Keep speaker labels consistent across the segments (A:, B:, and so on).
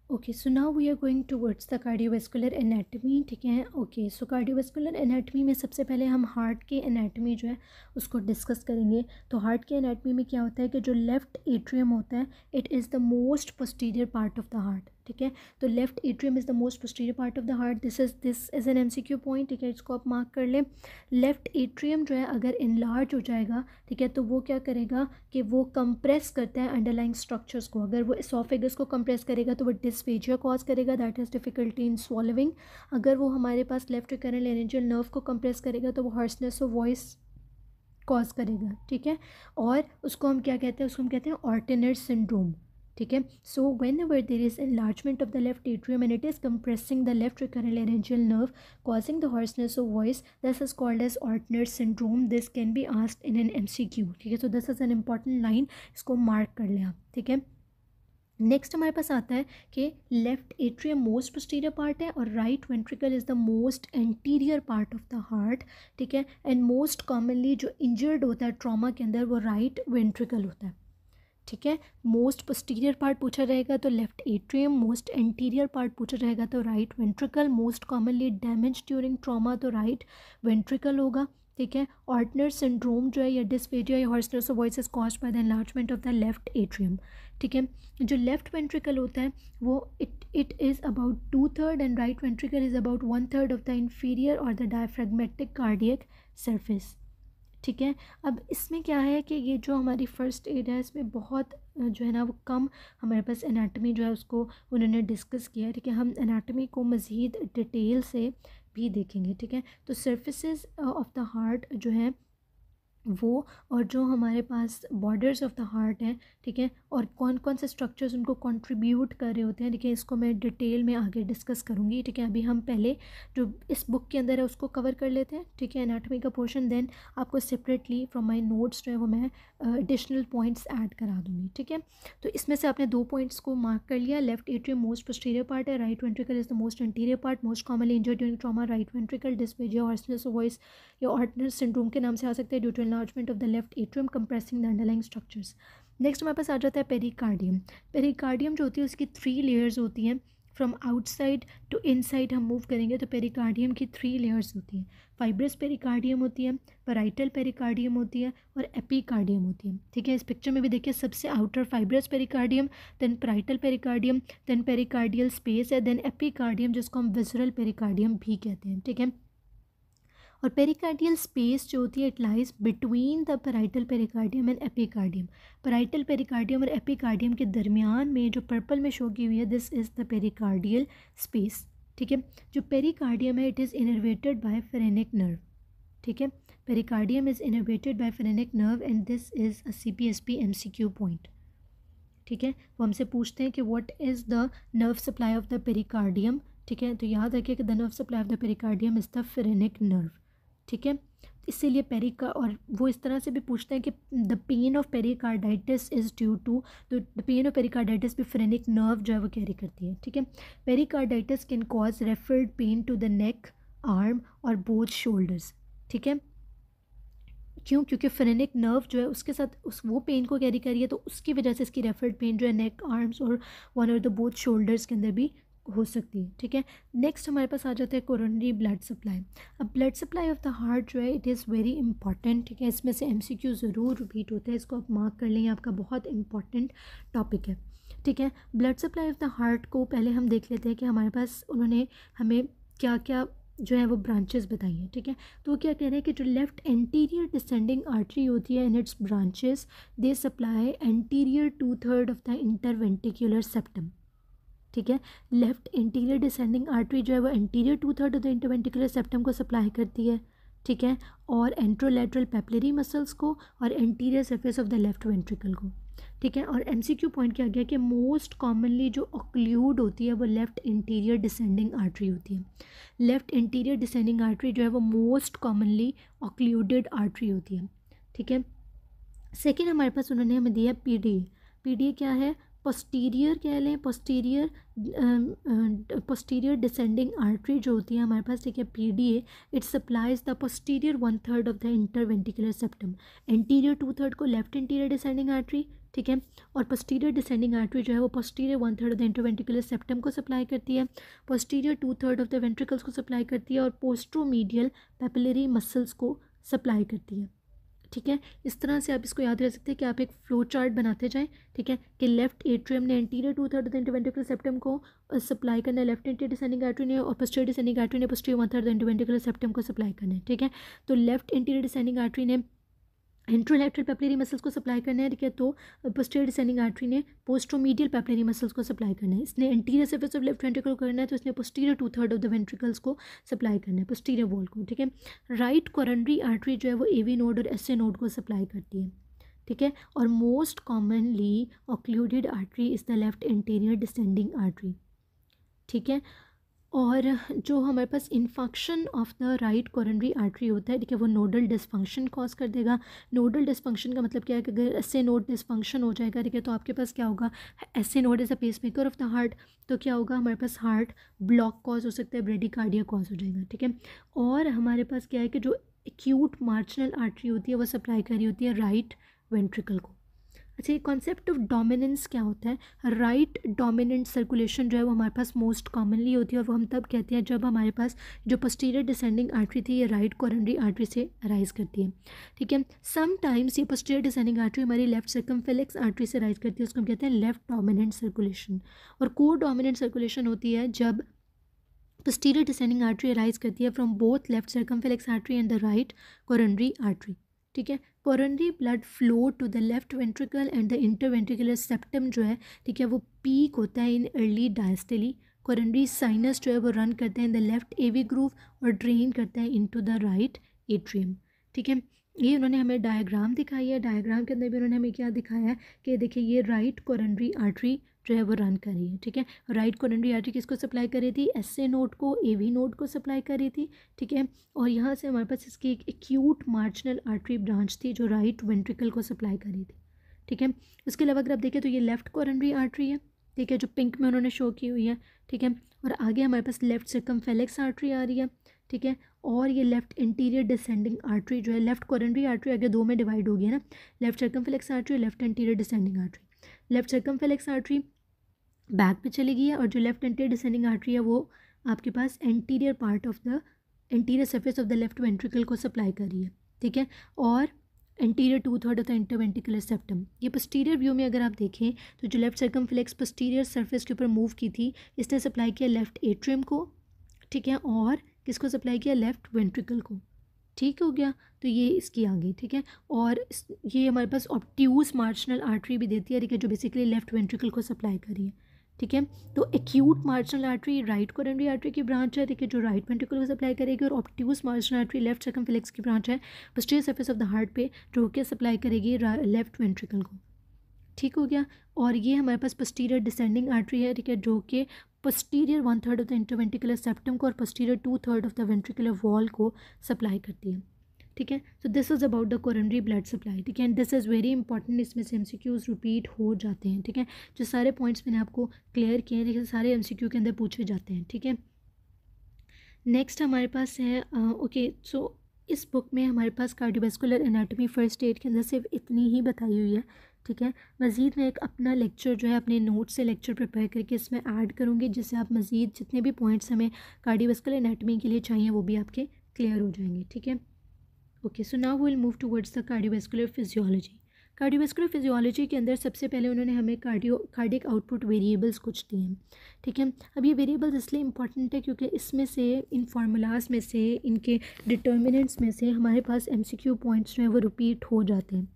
A: Okay, so now we are going towards the cardiovascular anatomy. ठीक है, okay, सो cardiovascular anatomy में सबसे पहले हम हार्ट के एनाटमी जो है उसको डिस्कस करेंगे। तो हार्ट के एनाटमी में क्या होता है कि जो लेफ़्ट एट्रियम होता है, it is the most posterior part of the heart. ठीक है, तो left atrium is the most posterior part of the heart. This is an MCQ point. ठीक है, इसको आप मार्क कर लें। लेफ्ट एट्रियम जो है अगर इनलार्ज हो जाएगा, ठीक है, तो वो क्या करेगा कि वो कंप्रेस करता है अंडरलाइंग स्ट्रक्चर्स को। अगर वो इसोफेगस को कंप्रेस करेगा तो वो डिस्फेजिया कॉज करेगा, that is difficulty in swallowing. अगर वो हमारे पास लेफ्ट रिकरेंट लेरेंजियल नर्व को कंप्रेस करेगा तो वो हार्सनेस ऑफ वॉइस कॉज करेगा। ठीक है, और उसको हम क्या कहते हैं, उसको हम कहते हैं ऑर्टिनर सिंड्रोम। ठीक है, so when ever there is enlargement of the left atrium and it is compressing the left recurrent laryngeal nerve causing the hoarseness of voice, this is called as Ortner syndrome. This can be asked in an MCQ. ठीक है, so this is an important line, इसको mark कर लें आप। ठीक है, next हमारे पास आता है कि left atrium most posterior part है और right ventricle is the most anterior part of the heart. ठीक है, एंड मोस्ट कॉमनली जो इंजर्ड होता है ट्रॉमा के अंदर वो राइट वेंट्रिकल होता है। ठीक है, मोस्ट पोस्टीरियर पार्ट पूछा रहेगा तो left atrium, most anterior part पूछा रहेगा तो right ventricle, most commonly damage during trauma तो राइट वेंट्रिकल होगा। ठीक है, ऑर्टनर सिंड्रोम जो है या डिस्फेजिया या hoarseness of voice is caused by the enlargement of the left atrium. ठीक है, जो लेफ्ट वेंट्रिकल होता है वो it is about 2/3 and right ventricle is about 1/3 of the inferior और द डायफ्रेगमेटिक कार्डियक सरफेस। ठीक है, अब इसमें क्या है कि ये जो हमारी फ़र्स्ट एड है इसमें बहुत जो है ना वो कम हमारे पास एनाटमी जो है उसको उन्होंने डिस्कस किया। ठीक है, हम एनाटमी को मज़ीद डिटेल से भी देखेंगे। ठीक है, तो सर्फेसेस ऑफ द हार्ट जो है वो, और जो हमारे पास बॉर्डर्स ऑफ द हार्ट हैं, ठीक है, और कौन कौन से स्ट्रक्चर्स उनको कंट्रीब्यूट कर रहे होते हैं, ठीक है, इसको मैं डिटेल में आगे डिस्कस करूँगी। ठीक है, अभी हम पहले जो इस बुक के अंदर है उसको कवर कर लेते हैं। ठीक है, एनाटॉमी का पोर्शन, देन आपको सेपरेटली फ्रॉम माय नोट्स जो है वो मैं एडिशनल पॉइंट्स ऐड करा दूँगी। ठीक है, तो इसमें से आपने 2 पॉइंट्स को मार्क कर लिया। Left atrium most posterior part है, right ventricle is the most anterior part, most commonly injured during trauma right ventricle, dysphagia, hoarseness of voice या ऑर्टनर सिंड्रोम के नाम से आ सकते हैं due to enlargement of the left atrium compressing the underlying structures. Next हमारे पास आ जाता है पेरिकार्डियम। पेरिकार्डियम जो होती है उसकी 3 लेयर्स होती हैं। फ्रॉम आउटसाइड टू इनसाइड हम मूव करेंगे तो पेरिकार्डियम की 3 लेयर्स होती हैं। फाइब्रस पेरिकार्डियम होती है, पैराइटल पेरिकार्डियम होती है और एपिकार्डियम होती है। ठीक है, इस पिक्चर में भी देखिए सबसे outer fibrous pericardium, then parietal pericardium, then pericardial space है, देन एपिकार्डियम जिसको हम विसरल पेरिकार्डियम भी कहते हैं। ठीक है, और पेरिकार्डियल स्पेस जो होती है it lies between the parietal pericardium and epicardium. Parietal pericardium और एपिकार्डियम के दरमियान में जो पर्पल में शो की हुई है this is the pericardial space. ठीक है, जो पेरिकार्डियम है it is innervated bye phrenic nerve. ठीक है, pericardium is innervated bye phrenic nerve and this is a CPSP MCQ point. ठीक है, वो हमसे पूछते हैं कि what is the nerve supply of the pericardium. ठीक है, तो याद रखिए कि the nerve supply of the pericardium is the phrenic nerve. ठीक है, इसीलिए पेरिका, और वो इस तरह से भी पूछते हैं कि the pain of pericarditis is due to, तो द पेन ऑफ पेरिकार्डाइटिस भी फ्रेनिक नर्व जो है वो कैरी करती है। ठीक है, pericarditis can cause referred pain to the neck, arm और बोथ शोल्डर्स। ठीक है, क्यों? क्योंकि फ्रेनिक नर्व जो है उसके साथ उस वो पेन को कैरी करिए तो उसकी वजह से इसकी रेफर्ड पेन जो है नेक, आर्म्स और वन और द बोथ शोल्डर्स के अंदर भी हो सकती है। ठीक है, नेक्स्ट हमारे पास आ जाता है कोरोनरी ब्लड सप्लाई। अब blood supply of the heart जो है इट इज़ वेरी इंपॉर्टेंट। ठीक है, इसमें से MCQ ज़रूर रिपीट होता है, इसको आप मार्क कर लें, आपका बहुत इंपॉर्टेंट टॉपिक है। ठीक है, blood supply of the heart को पहले हम देख लेते हैं कि हमारे पास उन्होंने हमें क्या क्या जो है वो ब्रांचेस बताई हैं। ठीक है, तो क्या कह रहे हैं कि जो लेफ्ट एंटीरियर डिसेंडिंग आर्टरी होती है in its branches they supply anterior 2/3 of the interventricular septum. ठीक है, लेफ्ट इंटीरियर डिसेंडिंग आर्टरी जो है वो anterior 2/3 of the interventricular septum को सप्लाई करती है। ठीक है, और एंट्रोलैटरल पेपलरी मसल्स को और anterior surface of the left ventricle को। ठीक है, और MCQ पॉइंट क्या गया कि मोस्ट कॉमनली जो ऑक्लूड होती है वो लेफ्ट इंटीरियर डिसेंडिंग आर्टरी होती है। लेफ्ट इंटीरियर डिसेंडिंग आर्टरी जो है वो मोस्ट कॉमनली ऑक्लूडेड आर्टरी होती है। ठीक है, सेकेंड हमारे पास उन्होंने हमें दिया PDA। PDA क्या है? पोस्टीरियर कह लें, पोस्टीरियर डिसेंडिंग आर्टरी जो होती है हमारे पास। ठीक है, PDA it supplies the posterior 1/3 of the interventricular septum. Anterior 2/3 को लेफ्ट इंटीरियर डिसेंडिंग आर्टरी, ठीक है। और पोस्टीरियर डिसेंडिंग आर्टरी जो है वो posterior 1/3 of the interventricular septum को सप्लाई करती है, पोस्टीरियर 2/3 ऑफ द वेंट्रिकल्स को सप्लाई करती है और पोस्ट्रोमीडियल पैपिलरी मसल्स को सप्लाई करती है। ठीक है, इस तरह से आप इसको याद रख सकते हैं कि आप एक फ्लो चार्ट बनाते जाएं। ठीक है, कि लेफ्ट एट्रियम ने anterior 2/3 of the interventricular septum को सप्लाई करना है, लेफ्ट एंटीरियर डिसेंडिंग आर्टरी ने, और पोस्टीरियर डिसेंडिंग आर्टरी ने posterior 1/3 of the interventricular septum को सप्लाई करना है। ठीक है, तो लेफ्ट एंटीरियर डिसेंडिंग आर्टरी ने इंट्रोलेटरल पेपलरी मसल्स को सप्लाई करना है। ठीक है, तो पोस्टीरियर डिसेंडिंग आर्टरी ने पोस्ट्रोमीडियल पेपलरी मसल्स को सप्लाई करना है। इसने anterior surface of left ventricle को करना है, तो इसने पोस्टीरियर 2/3 ऑफ द वेंट्रिकल्स को सप्लाई करना है, पोस्टीरियर वॉल को। ठीक है, राइट कोरोनरी आर्टरी जो है वो एवी नोड और एसए नोड को सप्लाई करती है। ठीक है, और most commonly occluded artery is the left anterior descending artery. ठीक है, और जो हमारे पास infarction of the right coronary artery होता है, ठीक है, वो नोडल डिसफंक्शन कॉज कर देगा। नोडल डिसफंक्शन का मतलब क्या है कि अगर एसए नोड डिसफंक्शन हो जाएगा, ठीक है, तो आपके पास क्या होगा, SA node is a pacemaker of the heart, तो क्या होगा, हमारे पास हार्ट ब्लॉक कॉज हो सकता है, ब्रेडिकार्डिया कॉज हो जाएगा। ठीक है, और हमारे पास क्या है कि जो एक्यूट मार्जिनल आर्टरी होती है वो सप्लाई कर रही होती है राइट वेंट्रिकल को। अच्छा, ये कॉन्सेप्ट ऑफ डोमिनेंस क्या होता है, राइट डोमिनेंट सर्कुलेशन जो है वो हमारे पास मोस्ट कॉमनली होती है, और वो हम तब कहते हैं जब हमारे पास जो पोस्टीरियर डिसेंडिंग आर्टरी थी ये राइट कोरोनरी आर्टरी से राइज करती है। ठीक है, समटाइम्स ये पोस्टीरियर डिसेंडिंग आर्टरी हमारी लेफ्ट सर्कमफ्लेक्स आर्टरी से राइज करती है, उसको हम कहते हैं लेफ्ट डोमिनेंट सर्कुलेशन। और को डोमिनेंट सर्कुलेशन होती है जब पोस्टीरियर डिसेंडिंग आर्टरी राइज करती है from both left circumflex artery and the right coronary artery. ठीक है, coronary blood flow to the left ventricle and the interventricular septum जो है, ठीक है, वो पीक होता है in early diastole. Coronary sinus जो है वो रन करते हैं in the left AV groove और ड्रेन करता है इनटू द राइट एट्रियम। ठीक है, ये उन्होंने हमें डायग्राम दिखाई है, डायग्राम के अंदर भी उन्होंने हमें क्या दिखाया है कि देखिए ये राइट कोरोनरी आर्टरी जो है वो रन कर रही है। ठीक है, राइट कोरोनरी आर्टरी किसको सप्लाई कर रही थी, एसए नोड को, एवी नोड को सप्लाई कर रही थी। ठीक है, और यहाँ से हमारे पास इसकी एक एक्यूट मार्जिनल आर्टरी ब्रांच थी जो राइट वेंट्रिकल को सप्लाई कर रही थी। ठीक है, उसके अलावा अगर आप देखें तो ये लेफ्ट कोरोनरी आर्टरी है, ठीक है, जो पिंक में उन्होंने शो की हुई है। ठीक है, और आगे हमारे पास लेफ्ट सर्कमफ्लेक्स आर्टरी आ रही है। ठीक है, और ये लेफ्ट इंटीरियर डिसेंडिंग आर्टरी जो है, लेफ्ट कोरोनरी आर्टरी आगे दो में डिवाइड हो गई है ना, लेफ्ट सर्कमफ्लेक्स आर्टरी और left interior descending artery. Left circumflex artery back पे चली गई है, और जो लेफ्ट एंटीरियर डिसेंडिंग आर्टरी है वो आपके पास anterior part of the anterior surface of the left ventricle को सप्लाई कर रही है। ठीक है, और anterior 2/3 of the interventricular septum. ये पोस्टीरियर व्यू में अगर आप देखें तो जो लेफ्ट सर्कमफ्लेक्स पोस्टीरियर सरफेस के ऊपर मूव की थी, इसने सप्लाई किया लेफ्ट एट्रियम को। ठीक है, और किसको सप्लाई किया, लेफ्ट वेंट्रिकल को। ठीक हो गया, तो ये इसकी आ गई। ठीक है, और ये हमारे पास ऑब्ट्यूज मार्जिनल आर्टरी भी देती है, ठीक है, जो बेसिकली लेफ्ट वेंट्रिकल को सप्लाई कर रही है। ठीक है, तो acute marginal artery right coronary artery की ब्रांच है, ठीक है, जो राइट वेंट्रिकल को सप्लाई करेगी, और obtuse marginal artery left circumflex की ब्रांच है posterior surface of the heart पे, जो कि सप्लाई करेगी लेफ्ट वेंट्रिकल को। ठीक हो गया, और ये हमारे पास पोस्टीरियर डिसेंडिंग आर्टरी है, ठीक है, जो कि posterior 1/3 of the interventricular septum को और posterior 2/3 of the ventricular wall को सप्लाई करती है। ठीक है, सो this is about the coronary blood supply. ठीक है, and this is very important, इसमें से एमसीक्यूज रिपीट हो जाते हैं। ठीक है, जो सारे पॉइंट्स मैंने आपको क्लियर किए हैं, देखिए सारे एमसीक्यू के अंदर पूछे जाते हैं। ठीक है, नेक्स्ट हमारे पास है ओके, सो इस बुक में हमारे पास कार्डियोवैस्कुलर एनाटॉमी फर्स्ट एड के अंदर सिर्फ इतनी ही बताई हुई है। ठीक है, मज़ीद मैं एक अपना लेक्चर जो है अपने नोट से लेक्चर प्रिपेयर करके इसमें ऐड करूँगी, जिससे आप मज़ीद जितने भी पॉइंट्स हमें कार्डियोवैस्कुलर एनाटॉमी के लिए चाहिए वो भी आपके क्लियर हो जाएंगे। ठीक है, okay, so now will move towards the cardiovascular physiology. Cardiovascular physiology के अंदर सबसे पहले उन्होंने हमें कार्डियक आउटपुट वेरिएबल्स कुछ दिए हैं। ठीक है, अब ये वेरिएबल्स इसलिए इंपॉर्टेंट है क्योंकि इसमें से, इन फार्मूलाज में से, इनके डिटर्मिनेंट्स में से हमारे पास एमसीक्यू पॉइंट्स जो है वो रिपीट हो जाते हैं।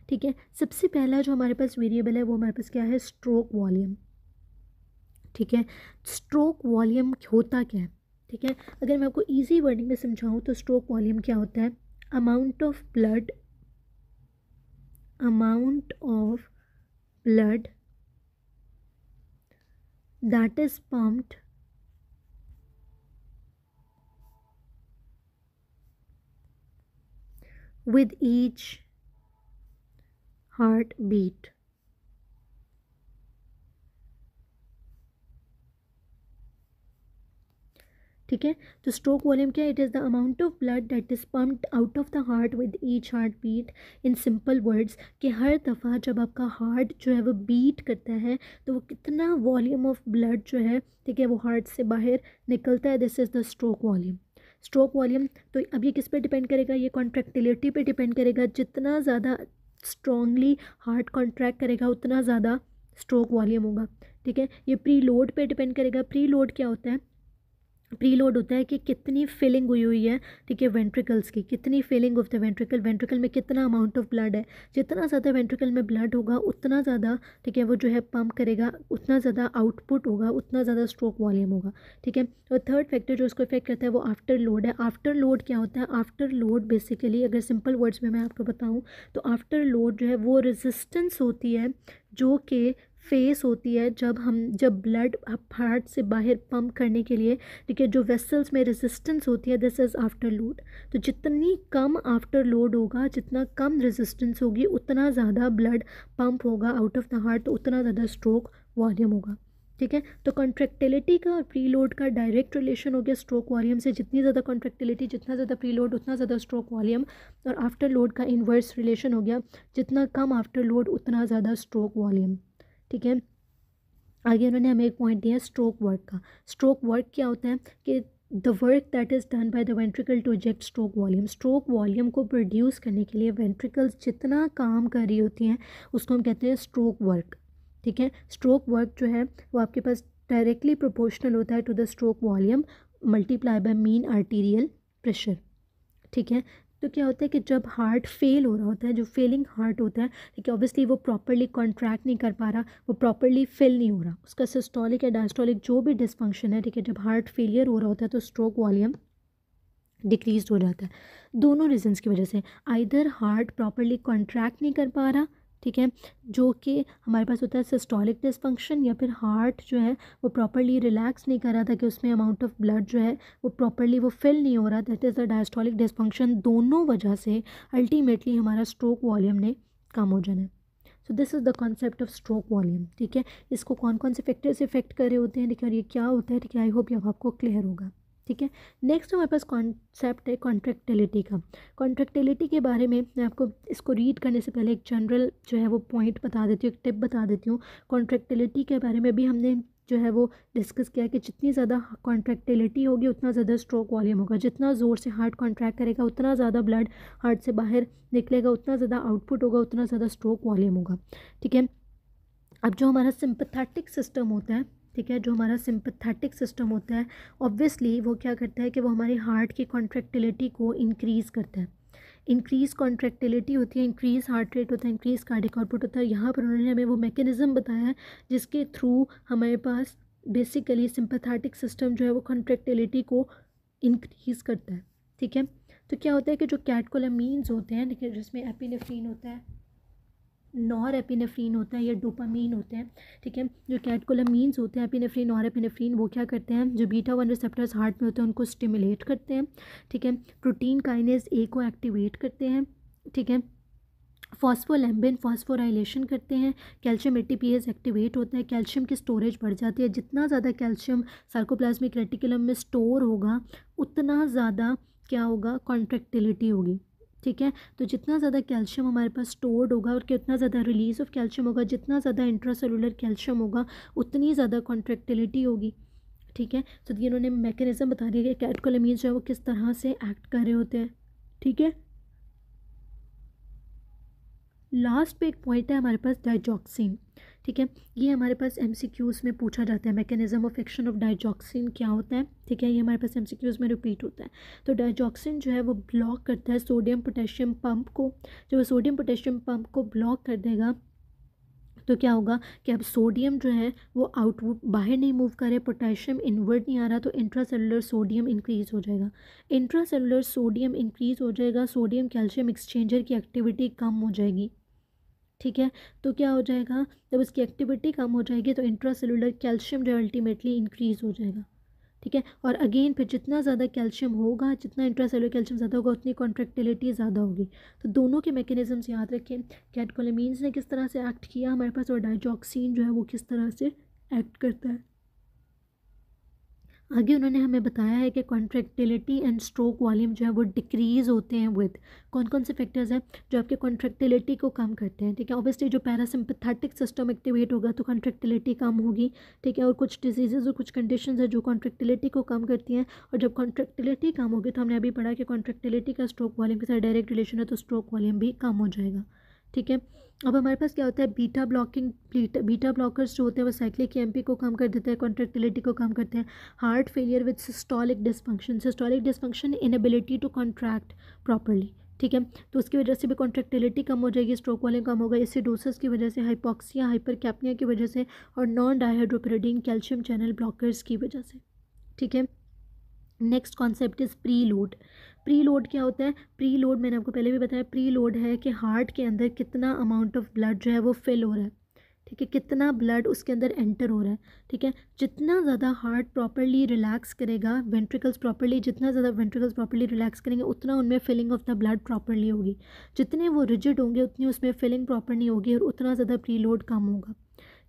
A: ठीक है, सबसे पहला जो हमारे पास वेरिएबल है वो हमारे पास क्या है, स्ट्रोक वॉल्यूम। ठीक है, स्ट्रोक वॉल्यूम होता क्या है। ठीक है, अगर मैं आपको ईजी वर्डिंग में समझाऊँ तो स्ट्रोक वॉल्यूम क्या होता है, amount of blood that is pumped with each heartbeat. ठीक है। तो स्ट्रोक वॉल्यूम क्या है? It is the amount of blood that is pumped out of the heart with each heartbeat. In simple words कि हर दफ़ा जब आपका हार्ट जो है वो बीट करता है तो वो कितना वॉल्यूम ऑफ ब्लड जो है, ठीक है, वो हार्ट से बाहर निकलता है। This is the stroke volume. Stroke volume तो अब ये किस पे डिपेंड करेगा? ये कॉन्ट्रैक्टिलिटी पे डिपेंड करेगा। जितना ज़्यादा स्ट्रॉन्गली हार्ट कॉन्ट्रैक्ट करेगा उतना ज़्यादा स्ट्रोक वॉल्यूम होगा, ठीक है। ये प्री लोड पे डिपेंड करेगा। प्री लोड क्या होता है? प्री लोड होता है कि कितनी फिलिंग हुई हुई है, ठीक है, वेंट्रिकल्स की, कितनी filling of the ventricle, ventricle में कितना अमाउंट ऑफ ब्लड है। जितना ज़्यादा वेंट्रिकल में ब्लड होगा उतना ज़्यादा, ठीक है, वो जो है पंप करेगा, उतना ज़्यादा आउटपुट होगा, उतना ज़्यादा स्ट्रोक वॉल्यूम होगा, ठीक है। और थर्ड फैक्टर जो उसको इफेक्ट करता है वो आफ्टर लोड है। आफ्टर लोड क्या होता है? आफ्टर लोड बेसिकली अगर सिंपल वर्ड्स में मैं आपको बताऊँ तो आफ्टर लोड जो है वो रेजिस्टेंस होती है जो कि फेस होती है जब ब्लड हार्ट से बाहर पंप करने के लिए, ठीक है, जो वेसल्स में रेजिस्टेंस होती है, दिस इज़ आफ्टर लोड। तो जितनी कम आफ्टर लोड होगा, जितना कम रेजिस्टेंस होगी, उतना ज़्यादा ब्लड पंप होगा आउट ऑफ द हार्ट, तो उतना ज़्यादा स्ट्रोक वॉल्यूम होगा, ठीक है। तो कॉन्ट्रैक्टिलिटी का और प्री लोड का डायरेक्ट रिलेशन हो गया स्ट्रोक वॉल्यूम से। जितनी ज़्यादा कॉन्ट्रैक्टिलिटी, जितना ज़्यादा प्री लोड, उतना ज़्यादा स्ट्रोक वॉल्यूम। और आफ्टर लोड का इन्वर्स रिलेशन हो गया, जितना कम आफ्टर लोड उतना ज़्यादा स्ट्रोक वॉल्यूम, ठीक है। आगे उन्होंने हमें एक पॉइंट दिया स्ट्रोक वर्क का। स्ट्रोक वर्क क्या होता है कि the work that is done by the ventricle to eject stroke volume. Stroke volume को प्रोड्यूस करने के लिए वेंट्रिकल्स जितना काम कर रही होती हैं उसको हम कहते हैं स्ट्रोक वर्क, ठीक है। स्ट्रोक वर्क जो है वो आपके पास डायरेक्टली प्रोपोर्शनल होता है to the stroke volume multiply by mean arterial pressure, ठीक है। तो क्या होता है कि जब हार्ट फेल हो रहा होता है, जो फेलिंग हार्ट होता है, ठीक है, ऑब्वियसली वो प्रॉपरली कॉन्ट्रैक्ट नहीं कर पा रहा, वो प्रॉपरली फिल नहीं हो रहा, उसका सिस्टोलिक या डायस्टोलिक जो भी डिसफंक्शन है, ठीक है, जब हार्ट फेलियर हो रहा होता है तो स्ट्रोक वॉल्यूम डिक्रीज हो जाता है। दोनों रीजंस की वजह से, आइदर हार्ट प्रॉपरली कॉन्ट्रैक्ट नहीं कर पा रहा, ठीक है, जो कि हमारे पास होता है सिस्टोलिक डिसफंक्शन, या फिर हार्ट जो है वो प्रॉपरली रिलैक्स नहीं कर रहा था कि उसमें अमाउंट ऑफ ब्लड जो है वो प्रॉपरली वो फिल नहीं हो रहा, that is the diastolic dysfunction. दोनों वजह से अल्टीमेटली हमारा स्ट्रोक वॉल्यूम ने कम हो जाना है। सो this is the concept of stroke volume, ठीक है। इसको कौन कौन से फैक्टर्स इफेक्ट कर रहे होते हैं, ठीक है, और ये क्या होता है, ठीक है। आई होप ये आपको क्लियर होगा, ठीक है। नेक्स्ट हमारे पास कॉन्सेप्ट है कॉन्ट्रैक्टिलिटी का। कॉन्ट्रैक्टिलिटी के बारे में मैं आपको इसको रीड करने से पहले एक जनरल जो है वो पॉइंट बता देती हूँ, एक टिप बता देती हूँ। कॉन्ट्रैक्टिलिटी के बारे में भी हमने जो है वो डिस्कस किया कि जितनी ज़्यादा कॉन्ट्रैक्टिलिटी होगी उतना ज़्यादा स्ट्रोक वॉल्यूम होगा। जितना ज़ोर से हार्ट कॉन्ट्रैक्ट करेगा उतना ज़्यादा ब्लड हार्ट से बाहर निकलेगा, उतना ज़्यादा आउटपुट होगा, उतना ज़्यादा स्ट्रोक वॉल्यूम होगा, ठीक है। अब जो हमारा सिंपैथेटिक सिस्टम होता है, ठीक है, जो हमारा सिंपैथेटिक सिस्टम होता है, ऑब्वियसली वो क्या करता है कि वो हमारे हार्ट की कॉन्ट्रैक्टिलिटी को इंक्रीज़ करता है। इंक्रीज़ कॉन्ट्रैक्टिलिटी होती है, इंक्रीज़ हार्ट रेट होता है, इंक्रीज़ कार्डियक आउटपुट होता है। यहाँ पर उन्होंने हमें वो मैकेनिज़्म बताया है जिसके थ्रू हमारे पास बेसिकली सिंपैथेटिक सिस्टम जो है वो कॉन्ट्रैक्टिलिटी को इंक्रीज़ करता है, ठीक है। तो क्या होता है कि जो कैटकोलामीन्स होते हैं, ठीक है, जिसमें एपिनेफ्रीन होता है, नॉर एपिनेफ्रीन होता है या डोपामीन होते हैं, ठीक है। जो कैटकोलामीन्स होते हैं, एपिनेफ्रीन, नॉर एपिनेफ्रीन, वो क्या करते हैं, जो बीटा 1 रिसेप्टर्स हार्ट में होते हैं उनको स्टिमुलेट करते हैं, ठीक है। प्रोटीन काइनेज ए को एक्टिवेट करते हैं, ठीक है। फॉस्फोलैम्बिन फॉस्फोराइलेशन करते हैं, कैल्शियम एटीपीएस एक्टिवेट होता है, कैल्शियम की स्टोरेज बढ़ जाती है। जितना ज़्यादा कैल्शियम सार्कोप्लाज्मिक रेटिकुलम में स्टोर होगा उतना ज़्यादा क्या होगा, कॉन्ट्रैक्टिलिटी होगी, ठीक है। तो जितना ज़्यादा कैल्शियम हमारे पास स्टोर्ड होगा और कितना ज़्यादा रिलीज ऑफ कैल्शियम होगा, जितना ज़्यादा इंट्रासेलुलर कैल्शियम होगा उतनी ज़्यादा कॉन्ट्रैक्टिलिटी होगी, ठीक है। तो ये इन्होंने मैकेनिज्म बता दिया कि कैटकोलामीन्स जो है वो किस तरह से एक्ट कर रहे होते हैं, ठीक है। लास्ट पे एक पॉइंट है हमारे पास डाइजॉक्सिन, ठीक है। ये हमारे पास एमसीक्यूज़ में पूछा जाता है, mechanism of action of digoxin क्या होता है, ठीक है। ये हमारे पास एमसीक्यूज़ में रिपीट होता है। तो डाइजॉक्सिन जो है वो ब्लॉक करता है सोडियम पोटेशियम पंप को। जब वो सोडियम पोटेशियम पंप को ब्लॉक कर देगा तो क्या होगा कि अब सोडियम जो है वो आउटवर्ड बाहर नहीं मूव करे, पोटेशियम इनवर्ड नहीं आ रहा, तो इंट्रासेलुलर सोडियम इंक्रीज़ हो जाएगा। इंट्रासेलुलर सोडियम इंक्रीज़ हो जाएगा, सोडियम कैल्शियम एक्सचेंजर की एक्टिविटी कम हो जाएगी, ठीक है। तो क्या हो जाएगा, जब उसकी एक्टिविटी कम हो जाएगी तो इंट्रासेलुलर कैल्शियम जो अल्टीमेटली इंक्रीज़ हो जाएगा, ठीक है। और अगेन फिर जितना ज़्यादा कैल्शियम होगा, जितना इंट्रासेलुलर कैल्शियम ज़्यादा होगा उतनी कॉन्ट्रैक्टिलिटी ज़्यादा होगी। तो दोनों के मैकेनिज्म्स याद रखें, कैटकोलामीन्स ने किस तरह से एक्ट किया हमारे पास, और डाइजॉक्सिन जो है वो किस तरह से एक्ट करता है। आगे उन्होंने हमें बताया है कि कॉन्ट्रैक्टिलिटी एंड स्ट्रोक वॉल्यूम जो है वो डिक्रीज़ होते हैं विद कौन कौन से फैक्टर्स हैं जो आपके कॉन्ट्रैक्टिलिटी को कम करते हैं, ठीक है। ऑब्वियसली जो पैरासिम्पैथेटिक सिस्टम एक्टिवेट होगा तो कॉन्ट्रैक्टिलिटी कम होगी, ठीक है। और कुछ डिजीज़ और कुछ कंडीशंस है जो कॉन्ट्रैक्टिलिटी को कम करती हैं, और जब कॉन्ट्रैक्टिलिटी कम होगी तो हमने अभी पढ़ा कि कॉन्ट्रैक्टिलिटी का स्ट्रोक वॉल्यूम के साथ डायरेक्ट रिलेशन है, तो स्ट्रोक वॉल्यूम भी कम हो जाएगा, ठीक है। अब हमारे पास क्या होता है, बीटा ब्लॉकर्स जो होते हैं वो साइक्लिक एमपी को कम कर देते हैं, कॉन्ट्रैक्टिलिटी को कम करते हैं। Heart failure with systolic dysfunction inability to contract properly, ठीक है। तो उसकी वजह से भी कॉन्ट्रैक्टिलिटी कम हो जाएगी, स्ट्रोक वॉल्यूम कम होगा, एसिडोसिस की वजह से, हाइपोक्सिया हाइपरकैप्निया की वजह से, और नॉन डायहाइड्रोपिरिडीन कैल्शियम चैनल ब्लॉकर्स की वजह से, ठीक है। Next concept is pre load. Pre load क्या होता है, प्री लोड मैंने आपको पहले भी बताया, प्री लोड है कि हार्ट के अंदर कितना अमाउंट ऑफ ब्लड जो है वो फिल हो रहा है, ठीक है, कितना ब्लड उसके अंदर एंटर हो रहा है, ठीक है। जितना ज़्यादा हार्ट प्रॉपरली रिलैक्स करेगा, जितना ज़्यादा वेंट्रिकल्स प्रॉपरली रिलैक्स करेंगे उतना उनमें filling of the blood properly होगी। जितने वो रिजिड होंगे उतनी उसमें फिलिंग प्रॉपर नहीं होगी और उतना ज़्यादा प्री लोड कम होगा,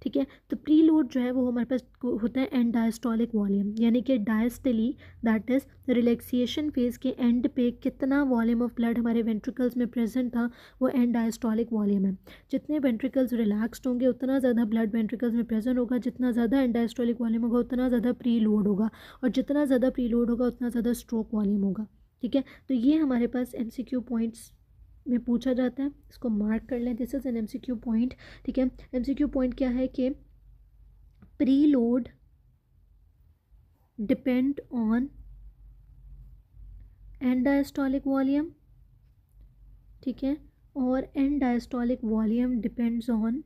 A: ठीक है। तो प्री लोड जो है वो हमारे पास होता है एंड डायस्टोलिक वॉल्यूम, यानी कि diastole that is relaxation phase के एंड पे कितना वॉल्यूम ऑफ ब्लड हमारे वेंट्रिकल्स में प्रेजेंट था, वो एंड डायस्टोलिक वॉल्यूम है। जितने वेंट्रिकल्स रिलैक्सड होंगे उतना ज़्यादा ब्लड वेंट्रिकल्स में प्रेजेंट होगा, जितना ज़्यादा एंड डायस्टोलिक वॉल्यूम होगा उतना ज़्यादा प्री लोड होगा, और जितना ज़्यादा प्री लोड होगा उतना ज़्यादा स्ट्रोक वॉल्यूम होगा, ठीक है। तो ये हमारे पास MCQ पॉइंट्स में पूछा जाता है, इसको मार्क कर लें, this is an MCQ point, ठीक है। MCQ पॉइंट क्या है कि preload depend on end diastolic volume, ठीक है, और end diastolic volume depends on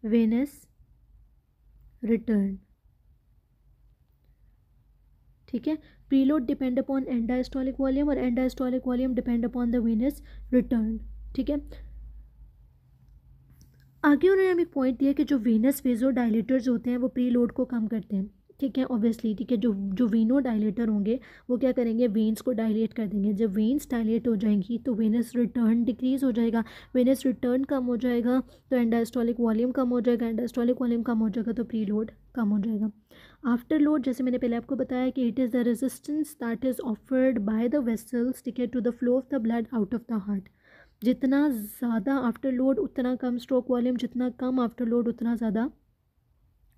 A: venous return, ठीक है। Preload depend upon end diastolic volume और end diastolic volume depend upon the venous return, ठीक है। आगे उन्होंने हमें एक पॉइंट दिया कि जो वेनस वेजोडाइलेटर्स होते हैं वो प्री लोड को कम करते हैं, ठीक है, ऑब्वियसली, ठीक है। जो वीनो डायलेटर होंगे वो क्या करेंगे, वेन्स को डायलेट कर देंगे। जब वेन्स डायलेट हो जाएंगी तो वेनस रिटर्न डिक्रीज़ हो जाएगा, वेनस रिटर्न कम हो जाएगा तो एंडास्टोलिक वॉल्यूम कम हो जाएगा, एंडास्टोलिक वॉल्यूम कम हो जाएगा तो प्री लोड कम हो जाएगा। आफ्टर लोड, जैसे मैंने पहले आपको बताया कि it is the resistance that is offered by the vessels, ठीक है, to the flow of the blood out of the heart. जितना ज़्यादा आफ्टर लोड उतना कम स्ट्रोक वॉल्यूम, जितना कम आफ्टर लोड उतना ज़्यादा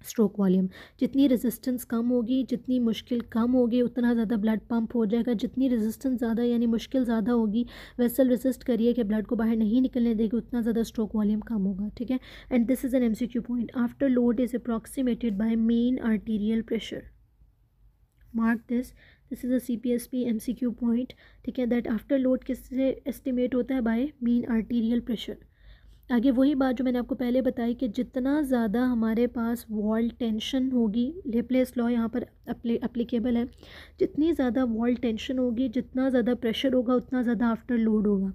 A: स्ट्रोक वॉल्यूम। जितनी रेजिस्टेंस कम होगी, जितनी मुश्किल कम होगी उतना ज़्यादा ब्लड पंप हो जाएगा, जितनी रेजिस्टेंस ज़्यादा यानी मुश्किल ज़्यादा होगी, वेसल रेजिस्ट करिए कि ब्लड को बाहर नहीं निकलने देगी, उतना ज़्यादा स्ट्रोक वॉल्यूम कम होगा, ठीक है। And this is an MCQ point, afterload is approximated by mean arterial pressure. Mark this is a CPSP MCQ point, ठीक है, दैट आफ्टर लोड किससे एस्टिमेट होता है, बाय मीन आर्टीरियल प्रेशर। आगे वही बात जो मैंने आपको पहले बताई कि जितना ज़्यादा हमारे पास वॉल टेंशन होगी, लेप्लेस लॉ यहाँ पर एप्लीकेबल है, जितनी ज़्यादा वॉल टेंशन होगी, जितना ज़्यादा प्रेशर होगा उतना ज़्यादा आफ्टर लोड होगा,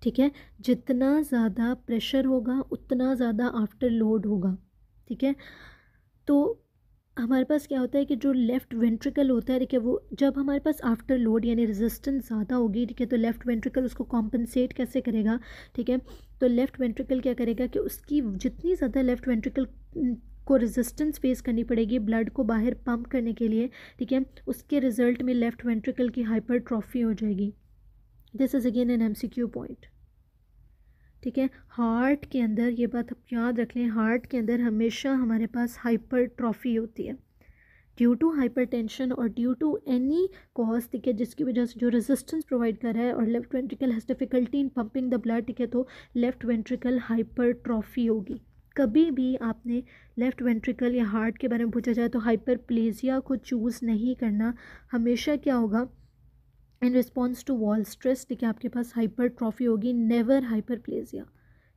A: ठीक है। जितना ज़्यादा प्रेशर होगा उतना ज़्यादा आफ्टर लोड होगा, ठीक है। तो हमारे पास क्या होता है कि जो लेफ़्ट वेंट्रिकल होता है, ठीक है, वो जब हमारे पास आफ्टर लोड यानी रेजिस्टेंस ज़्यादा होगी, ठीक है, तो लेफ़्ट वेंट्रिकल उसको कॉम्पनसेट कैसे करेगा, ठीक है। तो लेफ़्ट वेंट्रिकल क्या करेगा कि उसकी जितनी ज़्यादा लेफ़्ट वेंट्रिकल को रेजिस्टेंस फेस करनी पड़ेगी ब्लड को बाहर पंप करने के लिए, ठीक है, उसके रिजल्ट में लेफ़्ट वेंट्रिकल की हाइपरट्रॉफी हो जाएगी। This is again an MCQ point, ठीक है। हार्ट के अंदर ये बात आप याद रख लें, हार्ट के अंदर हमेशा हमारे पास हाइपरट्रॉफी होती है ड्यू टू हाइपरटेंशन और ड्यू टू एनी कॉज, ठीक है, जिसकी वजह से जो रेजिस्टेंस प्रोवाइड कर रहा है और left ventricle has difficulty in pumping the blood, ठीक है, तो लेफ्ट वेंट्रिकल हाइपरट्रॉफी होगी। कभी भी आपने लेफ्ट वेंट्रिकल या हार्ट के बारे में पूछा जाए तो हाइपरप्लेजिया को चूज़ नहीं करना, हमेशा क्या होगा, in response to wall stress, ठीक है, आपके पास हाइपरट्रॉफी होगी, नेवर हाइपरप्लेजिया,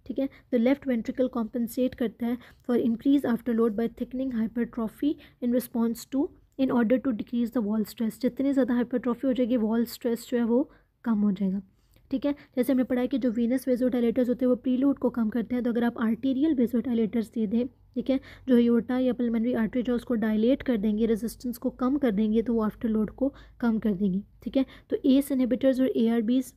A: ठीक है। तो लेफ्ट वेंट्रिकल कॉम्पनसेट करता है for increase afterload by thickening hypertrophy in response to, in order to decrease the wall stress. जितनी ज़्यादा हाइपरट्रॉफी हो जाएगी वॉल स्ट्रेस जो है वो कम हो जाएगा, ठीक है। जैसे हमने पढ़ा है कि जो वीनस वेजोडाइलेटर्स होते हैं वो प्रीलोड को कम करते हैं, तो अगर आप आर्टीरियल वेजोडाइलेटर्स दे दें, ठीक है, जो यूटा या पल्मोनरी आर्टरी जो उसको डायलेट कर देंगे, रेजिस्टेंस को कम कर देंगे, तो वो आफ्टर लोड को कम कर देंगी, ठीक है। तो ACE इनहिबिटर्स और ARBs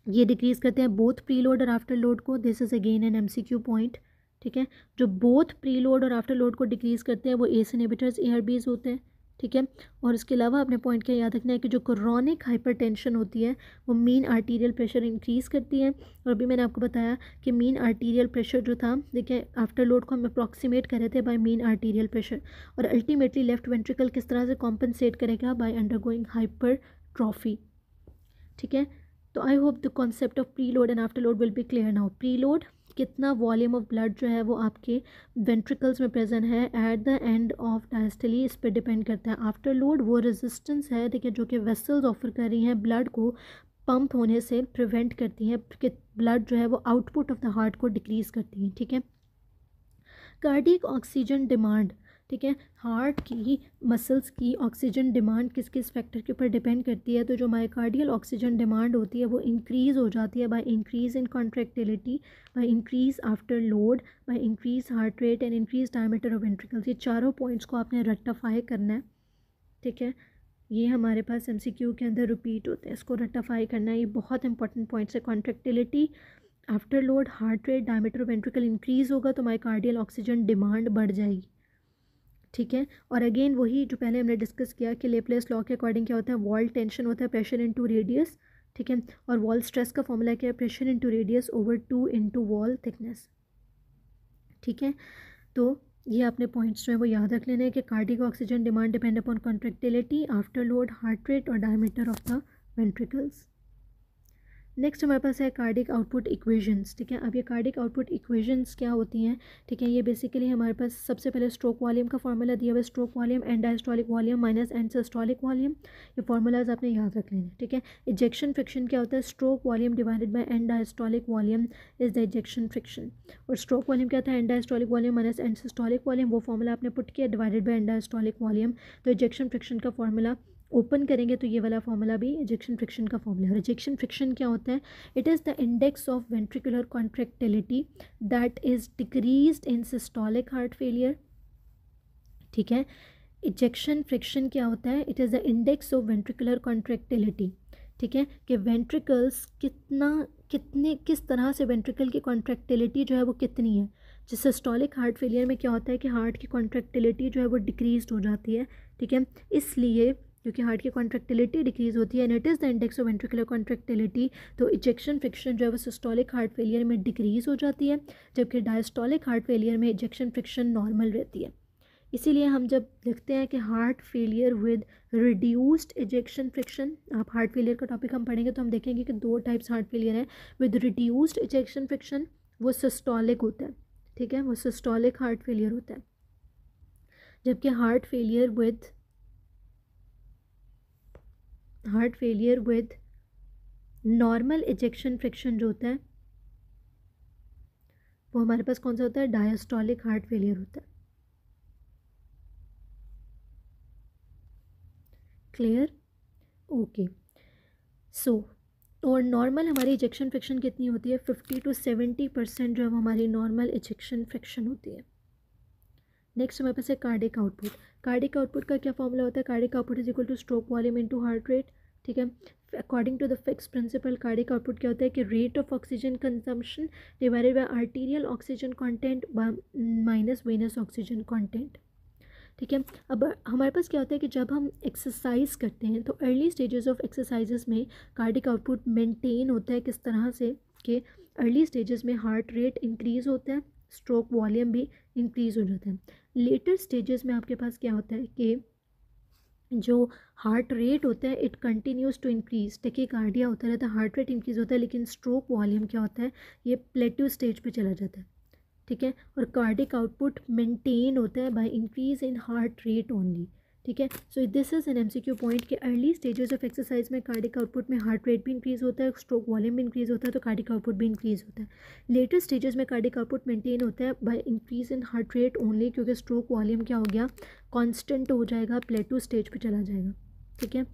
A: ये डिक्रीज़ करते हैं बोथ प्री लोड और आफ्टर लोड को। This is again an MCQ point, ठीक है। जो बोथ प्री लोड और आफ्टर लोड को डिक्रीज़ करते हैं वो एस इनहिबिटर्स ARBs होते हैं, ठीक है। और इसके अलावा अपने पॉइंट क्या याद रखना है कि जो क्रोनिक हाइपरटेंशन होती है वो मीन आर्टीरियल प्रेशर इंक्रीज़ करती है। और अभी मैंने आपको बताया कि मीन आर्टीरियल प्रेशर जो था, देखिए आफ्टर लोड को हम अप्रॉक्सीमेट कर रहे थे बाय मीन आर्टीरियल प्रेशर, और अल्टीमेटली लेफ्ट वेंट्रिकल किस तरह से कॉम्पनसेट करेगा, बाय अंडरगोइंग हाइपरट्रॉफी, ठीक है। तो I hope the concept of pre load and after load will be clear now. Pre load कितना वॉल्यूम ऑफ ब्लड जो है वो आपके वेंट्रिकल्स में प्रेजेंट है at the end of diastole, इस पर डिपेंड करता है। आफ्टर लोड वो रेजिस्टेंस है, देखिए, जो कि वेसल्स ऑफर कर रही हैं ब्लड को पंप होने से प्रिवेंट करती हैं, कि ब्लड जो है वो आउटपुट ऑफ द हार्ट को डिक्रीज़ करती हैं, ठीक है। कार्डियक ऑक्सीजन डिमांड, ठीक है, हार्ट की मसल्स की ऑक्सीजन डिमांड किस किस फैक्टर के ऊपर डिपेंड करती है। तो जो मायोकार्डियल ऑक्सीजन डिमांड होती है वो इंक्रीज़ हो जाती है by increase in contractility, by increase afterload, by increase heart rate and increase diameter of ventricles. ये चारों पॉइंट्स को आपने रेक्टिफाई करना है, ठीक है। ये हमारे पास MCQ के अंदर रिपीट होते हैं, इसको रेक्टिफाई करना है। ये बहुत इंपॉर्टेंट पॉइंट्स है। Contractility, afterload, heart rate, diameter of ventricle increase होगा तो मायोकार्डियल ऑक्सीजन डिमांड बढ़ जाएगी, ठीक है। और अगेन वही जो पहले हमने डिस्कस किया कि लेप्लेस लॉ के अकॉर्डिंग क्या होता है, वॉल टेंशन होता है प्रेशर इनटू रेडियस, ठीक है। और वॉल स्ट्रेस का फॉर्मूला क्या है, pressure into radius over 2 into wall thickness, ठीक है। तो ये अपने पॉइंट्स जो है वो याद रख लेने हैं कि cardiac oxygen demand depend upon contractility, afterload, heart rate और diameter of the ventricles. Next हमारे पास है कार्डिक आउटपुट इक्वेशंस, ठीक है। अब ये कार्डिक आउटपुट इक्वेशंस क्या होती हैं, ठीक है। ये बेसिकली हमारे पास सबसे पहले स्ट्रोक वॉल्यूम का फॉर्मूला दिया हुआ है, stroke volume and diastolic volume minus and systolic volume. ये फार्मूलाज आपने याद रख लेने, ठीक है। इजेक्शन फ्रिक्शन क्या होता है, stroke volume divided by and diastolic volume is the ejection friction. और स्ट्रोक वॉल्यूम क्या था, and diastolic volume minus and systolic volume, वो फॉर्मूला आपने पुट किया divided by and diastolic volume. तो इजेक्शन फ्रिक्शन का फॉर्मूला ओपन करेंगे तो ये वाला फॉर्मूला भी इजेक्शन फ्रिक्शन का फॉर्मूला है। और इजेक्शन फ्रिक्शन क्या होता है, it is the index of ventricular contractility that is decreased in systolic heart failure, ठीक है। इजेक्शन फ्रिक्शन क्या होता है, it is the index of ventricular contractility, ठीक है, कि वेंट्रिकल्स किस तरह से वेंट्रिकल की कॉन्ट्रैक्टिलिटी जो है वो कितनी है। जिस सिस्टोलिक हार्ट फेलियर में क्या होता है कि हार्ट की कॉन्ट्रैक्टिलिटी जो है वो डिक्रीज्ड हो जाती है, ठीक है। इसलिए क्योंकि हार्ट की कॉन्ट्रैक्टिलिटी डिक्रीज़ होती है and it is the index of ventricular contractility, तो इजेक्शन फ्रिक्शन जो है वो सिस्टोलिक हार्ट फेलियर में डिक्रीज़ हो जाती है, जबकि डायस्टोलिक हार्ट फेलियर में इजेक्शन फ्रिक्शन नॉर्मल रहती है। इसीलिए हम जब लिखते हैं कि heart failure with reduced ejection friction, आप हार्ट फेलियर का टॉपिक हम पढ़ेंगे तो हम देखेंगे कि दो टाइप्स हार्ट फेलियर हैं। विद रिड्यूस्ड इजेक्शन फ्रिक्शन वो सिस्टोलिक होता है, ठीक है, वो सिस्टोलिक हार्ट फेलियर होता है। जबकि heart failure with normal ejection friction जो होता है वो हमारे पास कौन सा होता है, डायस्टोलिक हार्ट फेलियर होता है। Clear, okay. सो और नॉर्मल हमारी इजेक्शन फ्रिक्शन कितनी होती है, 50 to 70% जो है वो हमारी नॉर्मल इजेक्शन फ्रिक्शन होती है। नेक्स्ट हमारे पास है कार्डिक आउटपुट। कार्डिक आउटपुट का क्या फॉर्मूला होता है, cardiac output is equal to stroke volume into heart rate, ठीक है। According to the Fick's principle cardiac output क्या होता है कि rate of oxygen consumption divided by arterial oxygen content minus venous oxygen content, ठीक है। अब हमारे पास क्या होता है कि जब हम एक्सरसाइज करते हैं तो अर्ली स्टेजेस ऑफ एक्सरसाइजेस में कार्डिक आउटपुट मेंटेन होता है किस तरह से कि अर्ली स्टेजेस में हार्ट रेट इंक्रीज़ होता है, स्ट्रोक वॉल्यूम भी इंक्रीज़ हो जाता है। लेटर स्टेजेस में आपके पास क्या होता है कि जो हार्ट रेट होता है it continues to increase, tachycardia होता रहता है, हार्ट रेट इंक्रीज़ होता है, लेकिन स्ट्रोक वॉल्यूम क्या होता है, ये प्लेट्यू स्टेज पे चला जाता है, ठीक है। और कार्डिक आउटपुट मेंटेन होता है by increase in heart rate only, ठीक है। सो this is an MCQ point कि अर्ली स्टेजेस ऑफ एक्सरसाइज में कार्डिक आउटपुट में हार्ट रेट भी इंक्रीज़ होता है, स्ट्रोक वॉल्यूम भी इंक्रीज़ होता है, तो कार्डिक आउटपुट भी इंक्रीज़ होता है। लेटर स्टेजेस में कार्डिक आउटपुट मेंटेन होता है by increase in heart rate only, क्योंकि स्ट्रोक वॉल्यूम क्या हो गया, कांस्टेंट हो जाएगा, प्लेटू स्टेज पे चला जाएगा, ठीक है।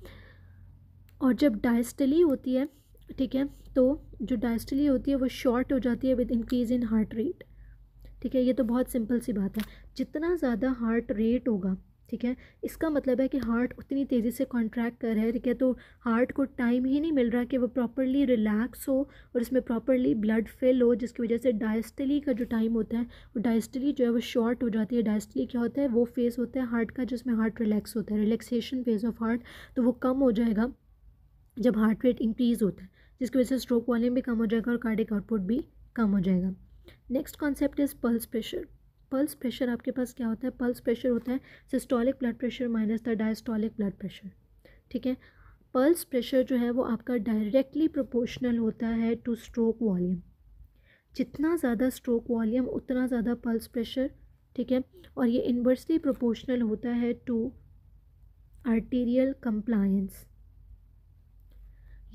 A: और जब डायस्टली होती है, ठीक है, तो जो डायस्टली होती है वो शॉर्ट हो जाती है with increase in heart rate, ठीक है। ये तो बहुत सिंपल सी बात है, जितना ज़्यादा हार्ट रेट होगा, ठीक है। इसका मतलब है कि हार्ट उतनी तेज़ी से कॉन्ट्रैक्ट कर रहा है, ठीक है, तो हार्ट को टाइम ही नहीं मिल रहा कि वो प्रॉपरली रिलैक्स हो और उसमें प्रॉपरली ब्लड फिल हो, जिसकी वजह से डायस्टली का जो टाइम होता है वो डायस्टली जो है वो शॉर्ट हो जाती है। डायस्टली क्या होता है, वो फेज़ होता है हार्ट का जिसमें हार्ट रिलैक्स होता है, रिलैक्सेशन फेज़ ऑफ हार्ट, तो वो कम हो जाएगा जब हार्ट रेट इंक्रीज़ होता है, जिसकी वजह से स्ट्रोक वॉल्यूम भी कम हो जाएगा और कार्डियक आउटपुट भी कम हो जाएगा। Next concept is pulse pressure. Pulse pressure आपके पास क्या होता है, पल्स प्रेशर होता है systolic blood pressure minus the diastolic blood pressure, ठीक है। पल्स प्रेशर जो है वो आपका डायरेक्टली प्रोपोर्शनल होता है टू स्ट्रोक वॉल्यूम। जितना ज़्यादा स्ट्रोक वॉल्यूम उतना ज़्यादा पल्स प्रेशर, ठीक है, और ये इन्वर्सली प्रोपोर्शनल होता है टू आर्टीरियल कंप्लायंस।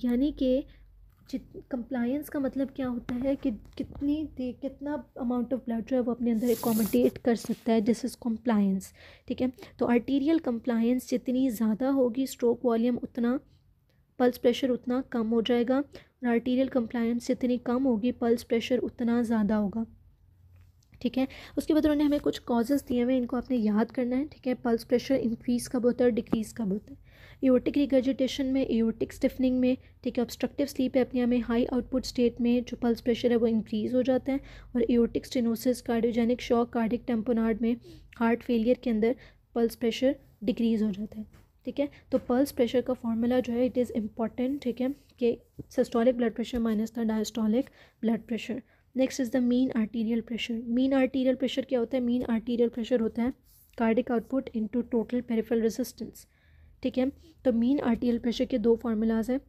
A: यानी कि कंप्लायंस का मतलब क्या होता है कि कितना अमाउंट ऑफ ब्लड जो है वो अपने अंदर एकोमोडेट कर सकता है, दिस इज़ कंप्लायंस, ठीक है। तो आर्टीरियल कंप्लायंस जितनी ज़्यादा होगी स्ट्रोक वॉल्यूम उतना पल्स प्रेशर उतना कम हो जाएगा, और आर्टीरियल कंप्लायंस जितनी कम होगी पल्स प्रेशर उतना ज़्यादा होगा, ठीक है। उसके बाद उन्होंने हमें कुछ कॉजेज़ दिए हुए, इनको आपने याद करना है, ठीक है। पल्स प्रेशर इंक्रीज़ कब होता है और डिक्रीज़ कब होता है। एओर्टिक रिगर्जिटेशन में, एओर्टिक स्टिफनिंग में, ठीक है, ऑब्स्ट्रक्टिव स्लीप एपनिया में, हाई आउटपुट स्टेट में जो पल्स प्रेशर है वो इंक्रीज़ हो जाता है, और aortic stenosis, cardiogenic shock, cardiac tamponade में, हार्ट फेलियर के अंदर पल्स प्रेशर डिक्रीज़ हो जाता है, ठीक है। तो पल्स प्रेशर का फॉर्मूला जो है इट इज़ इम्पॉर्टेंट, ठीक है, कि systolic blood pressure minus the diastolic blood pressure. Next is the mean arterial pressure. Mean arterial pressure क्या होता है, मीन आर्टीरियल प्रेशर होता है cardiac output into total peripheral resistance, ठीक है। तो मीन आर्टीरियल प्रेशर के दो फार्मूलाज हैं,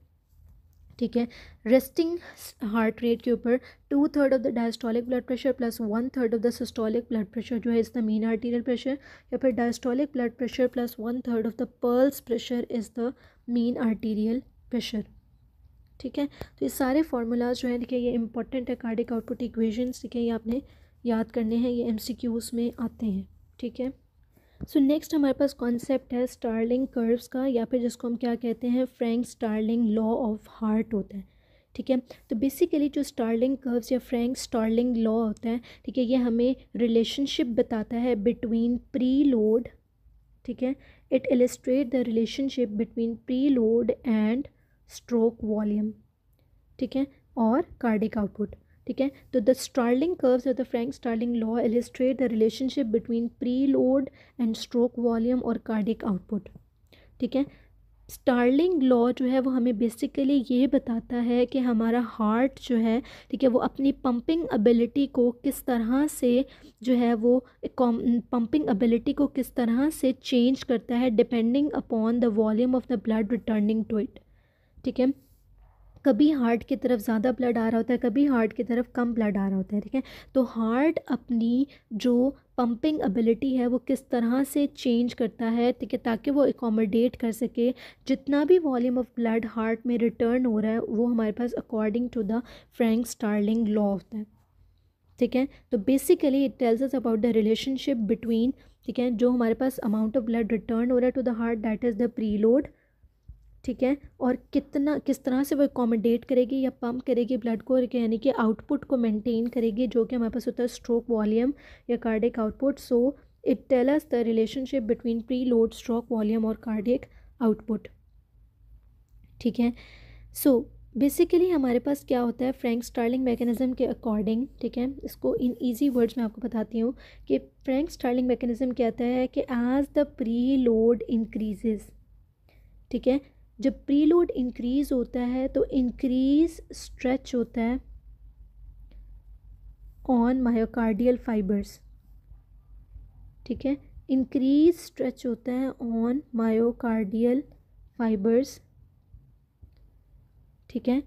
A: ठीक है। रेस्टिंग हार्ट रेट के ऊपर 2/3 of the diastolic blood pressure plus 1/3 of the systolic blood pressure जो है is the mean arterial pressure, या फिर diastolic blood pressure plus 1/3 of the pulse pressure is the mean arterial pressure, ठीक है। तो ये सारे फार्मूलाज जो हैं, ठीक है, ये इंपॉर्टेंट है कार्डिक आउटपुट इक्वेशंस, ठीक है, ये आपने याद करने हैं, ये MCQs में आते हैं, ठीक है। सो नेक्स्ट हमारे पास कॉन्सेप्ट है स्टार्लिंग कर्व्स का, या फिर जिसको हम क्या कहते हैं Frank Starling law of heart होता है, ठीक है। तो बेसिकली जो स्टार्लिंग कर्व्स या फ्रैंक स्टार्लिंग लॉ होता है, ठीक है, ये हमें रिलेशनशिप बताता है बिटवीन प्री लोड, ठीक है, it illustrate the relationship between pre load and stroke volume, ठीक है, और कार्डिक आउटपुट, ठीक है। तो द स्टार्लिंग कर्व्स और the Frank Starling law illustrate the relationship between pre load and stroke volume और कार्डिक आउटपुट, ठीक है। स्टार्लिंग लॉ जो है वो हमें बेसिकली ये बताता है कि हमारा हार्ट जो है, ठीक है, वो अपनी पंपिंग एबिलिटी को किस तरह से जो है वो पंपिंग एबिलिटी को किस तरह से चेंज करता है depending upon the volume of the blood returning to it, ठीक है। कभी हार्ट की तरफ ज़्यादा ब्लड आ रहा होता है, कभी हार्ट की तरफ कम ब्लड आ रहा होता है, ठीक है। तो हार्ट अपनी जो पंपिंग एबिलिटी है वो किस तरह से चेंज करता है, ठीक है, ताकि वो एकोमोडेट कर सके जितना भी वॉल्यूम ऑफ ब्लड हार्ट में रिटर्न हो रहा है वो हमारे पास according to the Frank Starling law होता है, ठीक है। तो basically it tells us about the relationship between, ठीक है, जो हमारे पास अमाउंट ऑफ ब्लड रिटर्न हो रहा है to the heart that is the preload, ठीक है, और किस तरह से वो अकोमोडेट करेगी या पम्प करेगी ब्लड को, यानी कि आउटपुट को मेंटेन करेगी जो कि हमारे पास होता है स्ट्रोक वॉल्यूम या cardiac output. So it tell us the relationship between preload stroke volume और कार्डियक आउटपुट, ठीक है। सो बेसिकली हमारे पास क्या होता है फ्रैंक स्टार्लिंग मैकेनिज़्म के अकॉर्डिंग, ठीक है, इसको इन ईजी वर्ड्स में आपको बताती हूँ कि फ्रैंक स्टार्लिंग मैकेनिज़्म कहता है कि as the preload increases, ठीक है, जब प्री लोड इंक्रीज़ होता है तो इंक्रीज स्ट्रेच होता है ऑन मायोकार्डियल फाइबर्स, ठीक है, इंक्रीज स्ट्रेच होता है ऑन मायोकार्डियल फाइबर्स, ठीक है।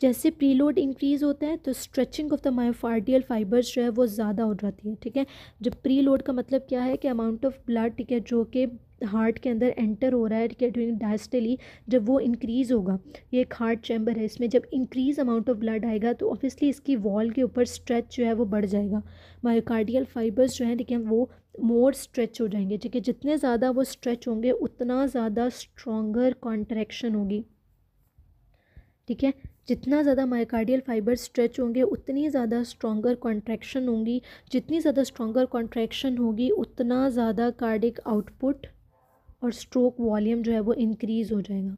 A: जैसे प्रीलोड इंक्रीज़ होता है तो stretching of the myocardial fibres जो है वो ज़्यादा हो जाती है, ठीक है। जब प्रीलोड का मतलब क्या है कि अमाउंट ऑफ ब्लड, ठीक है, जो कि हार्ट के अंदर एंटर हो रहा है, ठीक है, ड्यूरिंग डायस्टली, जब वो इंक्रीज़ होगा, ये एक हार्ट चैम्बर है, इसमें जब इंक्रीज़ अमाउंट ऑफ ब्लड आएगा तो ऑब्वियसली इसकी वॉल के ऊपर स्ट्रेच जो है वो बढ़ जाएगा, मायोकार्डियल फाइबर्स जो हैं, ठीक है, वो मोर स्ट्रेच हो जाएंगे, ठीक है। जितने ज़्यादा वो स्ट्रेच होंगे उतना ज़्यादा स्ट्रॉन्गर कॉन्ट्रैक्शन होगी, ठीक है। जितना ज़्यादा मायोकार्डियल फाइबर स्ट्रेच होंगे उतनी ज़्यादा स्ट्रॉन्गर कॉन्ट्रैक्शन होंगी, जितनी ज़्यादा स्ट्रॉन्गर कॉन्ट्रैक्शन होगी उतना ज़्यादा कार्डिक आउटपुट और स्ट्रोक वॉल्यूम जो है वो इंक्रीज़ हो जाएगा।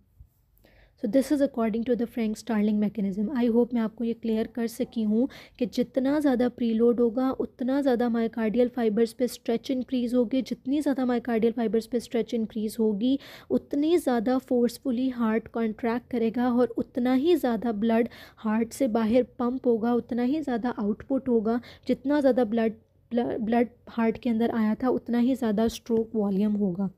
A: So this is according to the Frank Starling mechanism. I hope मैं आपको ये क्लियर कर सकी हूँ कि जितना ज़्यादा प्रीलोड होगा उतना ज़्यादा मायोकार्डियल फाइबर्स पे स्ट्रेच इंक्रीज़ होगी, जितनी ज़्यादा मायोकार्डियल फाइबर्स पे स्ट्रेच इंक्रीज़ होगी उतनी ज़्यादा फोर्सफुली हार्ट कॉन्ट्रैक्ट करेगा और उतना ही ज़्यादा ब्लड हार्ट से बाहर पंप होगा, उतना ही ज़्यादा आउटपुट होगा। जितना ज़्यादा ब्लड हार्ट के अंदर आया था उतना ही ज़्यादा स्ट्रोक वॉल्यूम होगा।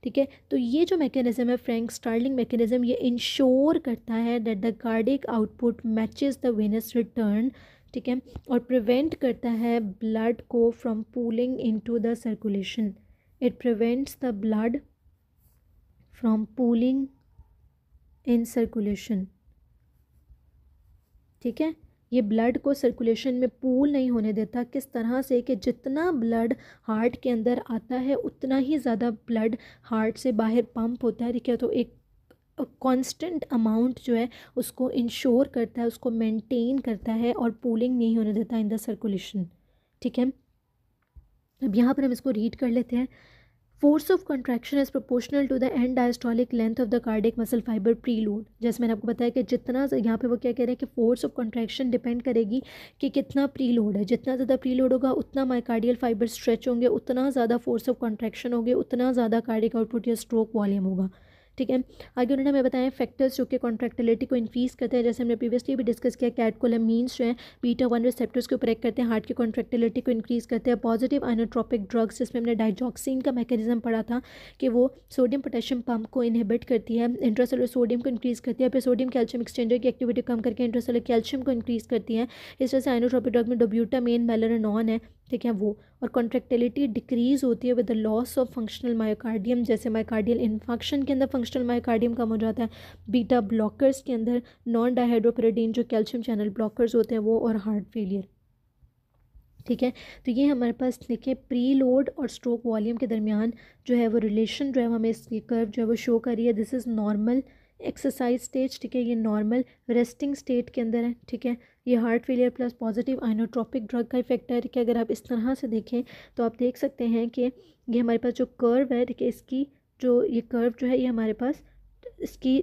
A: ठीक है, तो ये जो मैकेनिज़्म है फ्रैंक स्टार्लिंग मैकेनिज़्म, ये इंश्योर करता है that the cardiac output matches the venous return. ठीक है, और प्रिवेंट करता है ब्लड को from pooling into the circulation. It prevents the blood from pooling in circulation. ठीक है, ये ब्लड को सर्कुलेशन में पूल नहीं होने देता। किस तरह से कि जितना ब्लड हार्ट के अंदर आता है उतना ही ज़्यादा ब्लड हार्ट से बाहर पंप होता है। ठीक है, तो एक कांस्टेंट अमाउंट जो है उसको इंश्योर करता है, उसको मेंटेन करता है और पूलिंग नहीं होने देता इन द सर्कुलेशन। ठीक है, अब यहाँ पर हम इसको रीड कर लेते हैं। Force of contraction is proportional to the end diastolic length of the cardiac muscle fibre preload. जैसे मैंने आपको बताया कि जितना यहाँ पे वो क्या कह रहे हैं कि फोर्स ऑफ कंट्रैक्शन डिपेंड करेगी कि कितना प्रीलोड है। जितना ज़्यादा प्रीलोड होगा उतना मायोकार्डियल फाइबर स्ट्रेच होंगे, उतना ज़्यादा फोर्स ऑफ कंट्रैक्शन होंगे, उतना ज़्यादा कार्डिक आउटपुट या स्ट्रोक वॉल्यूम होगा। ठीक है, आगे उन्होंने हमें बताया फैक्टर्स जो कि कॉन्ट्रैक्टिलिटी को इंक्रीज़ करते हैं। जैसे हमने प्रीवियसली भी डिस्कस किया, कैटकोलामीन्स जो है बीटा-1 रिसेप्टर्स के ऊपर एक्ट करते हैं, हार्ट की कॉन्ट्रैक्टिलिटी को इंक्रीज़ करते हैं। पॉजिटिव आइनोट्रोपिक ड्रग्स जिसमें हमने डाइजॉक्सिन का मैकेनिज्म पढ़ा था कि वो सोडियम पोटेशियम पंप को इनहिबिट करती है, इंट्रासेलुलर सोडियम को इंक्रीज़ करती है, फिर सोडियम कैल्शियम एक्सचेंजर की एक्टिविटी कम करके इंट्रासेलुलर कैल्शियम को इंक्रीज़ करती है। इस तरह से आइनोट्रोपिक ड्रग में डोब्यूटामेन, मेलानोन है। ठीक है, वो और कॉन्ट्रैक्टिलिटी डिक्रीज़ होती है with the loss of functional myocardium. जैसे मायोकार्डियल इन्फंक्शन के अंदर फंक्शनल मायोकार्डियम कम हो जाता है। बीटा ब्लॉकर्स के अंदर नॉन डाइहाइड्रोपिरिडीन जो कैल्शियम चैनल ब्लॉकर्स होते हैं वो, और हार्ट फेलियर। ठीक है, तो ये हमारे पास देखिए प्री लोड और स्ट्रोक वॉल्यूम के दरमियान जो है वो रिलेशन जो है हमें इसकी कर्व जो है वो शो कर रही है। This is normal exercise stage. ठीक है, ये नॉर्मल रेस्टिंग स्टेट के अंदर है। ठीक है, ये heart failure plus positive inotropic drug का इफेक्ट है। ठीक है, अगर आप इस तरह से देखें तो आप देख सकते हैं कि ये हमारे पास जो कर्व है, ठीक है, इसकी जो ये कर्व जो है ये हमारे पास इसकी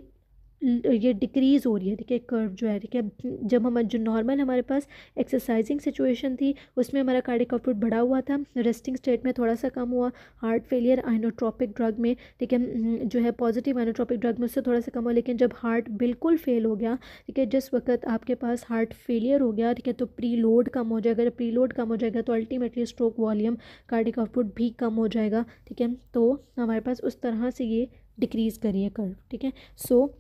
A: ये डिक्रीज़ हो रही है। ठीक है, कर्व जो है, ठीक है, जब हम जो नॉर्मल हमारे पास एक्सरसाइजिंग सिचुएशन थी उसमें हमारा कार्डिक आउटपुट बढ़ा हुआ था, रेस्टिंग स्टेट में थोड़ा सा कम हुआ। हार्ट फेलियर आइनोट्रोपिक ड्रग में, ठीक है, जो है पॉजिटिव आइनोट्रोपिक ड्रग में उससे थोड़ा सा कम हुआ। लेकिन जब हार्ट बिल्कुल फेल हो गया, ठीक है, जिस वक्त आपके पास हार्ट फेलियर हो गया, ठीक है, तो प्री लोड कम हो जाएगा। जब प्री लोड कम हो जाएगा तो ultimately stroke volume, cardiac output भी कम हो जाएगा। ठीक है, तो हमारे पास उस तरह से ये डिक्रीज़ करिए कर्व। ठीक है, सो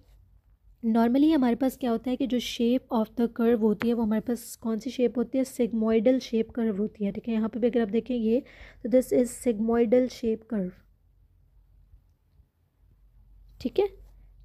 A: नॉर्मली हमारे पास क्या होता है कि जो शेप ऑफ द कर्व होती है वो हमारे पास कौन सी शेप होती है, सिग्मोइडल शेप कर्व होती है। ठीक है, यहाँ पे भी अगर आप देखें ये, तो this is sigmoidal shape curve. ठीक है,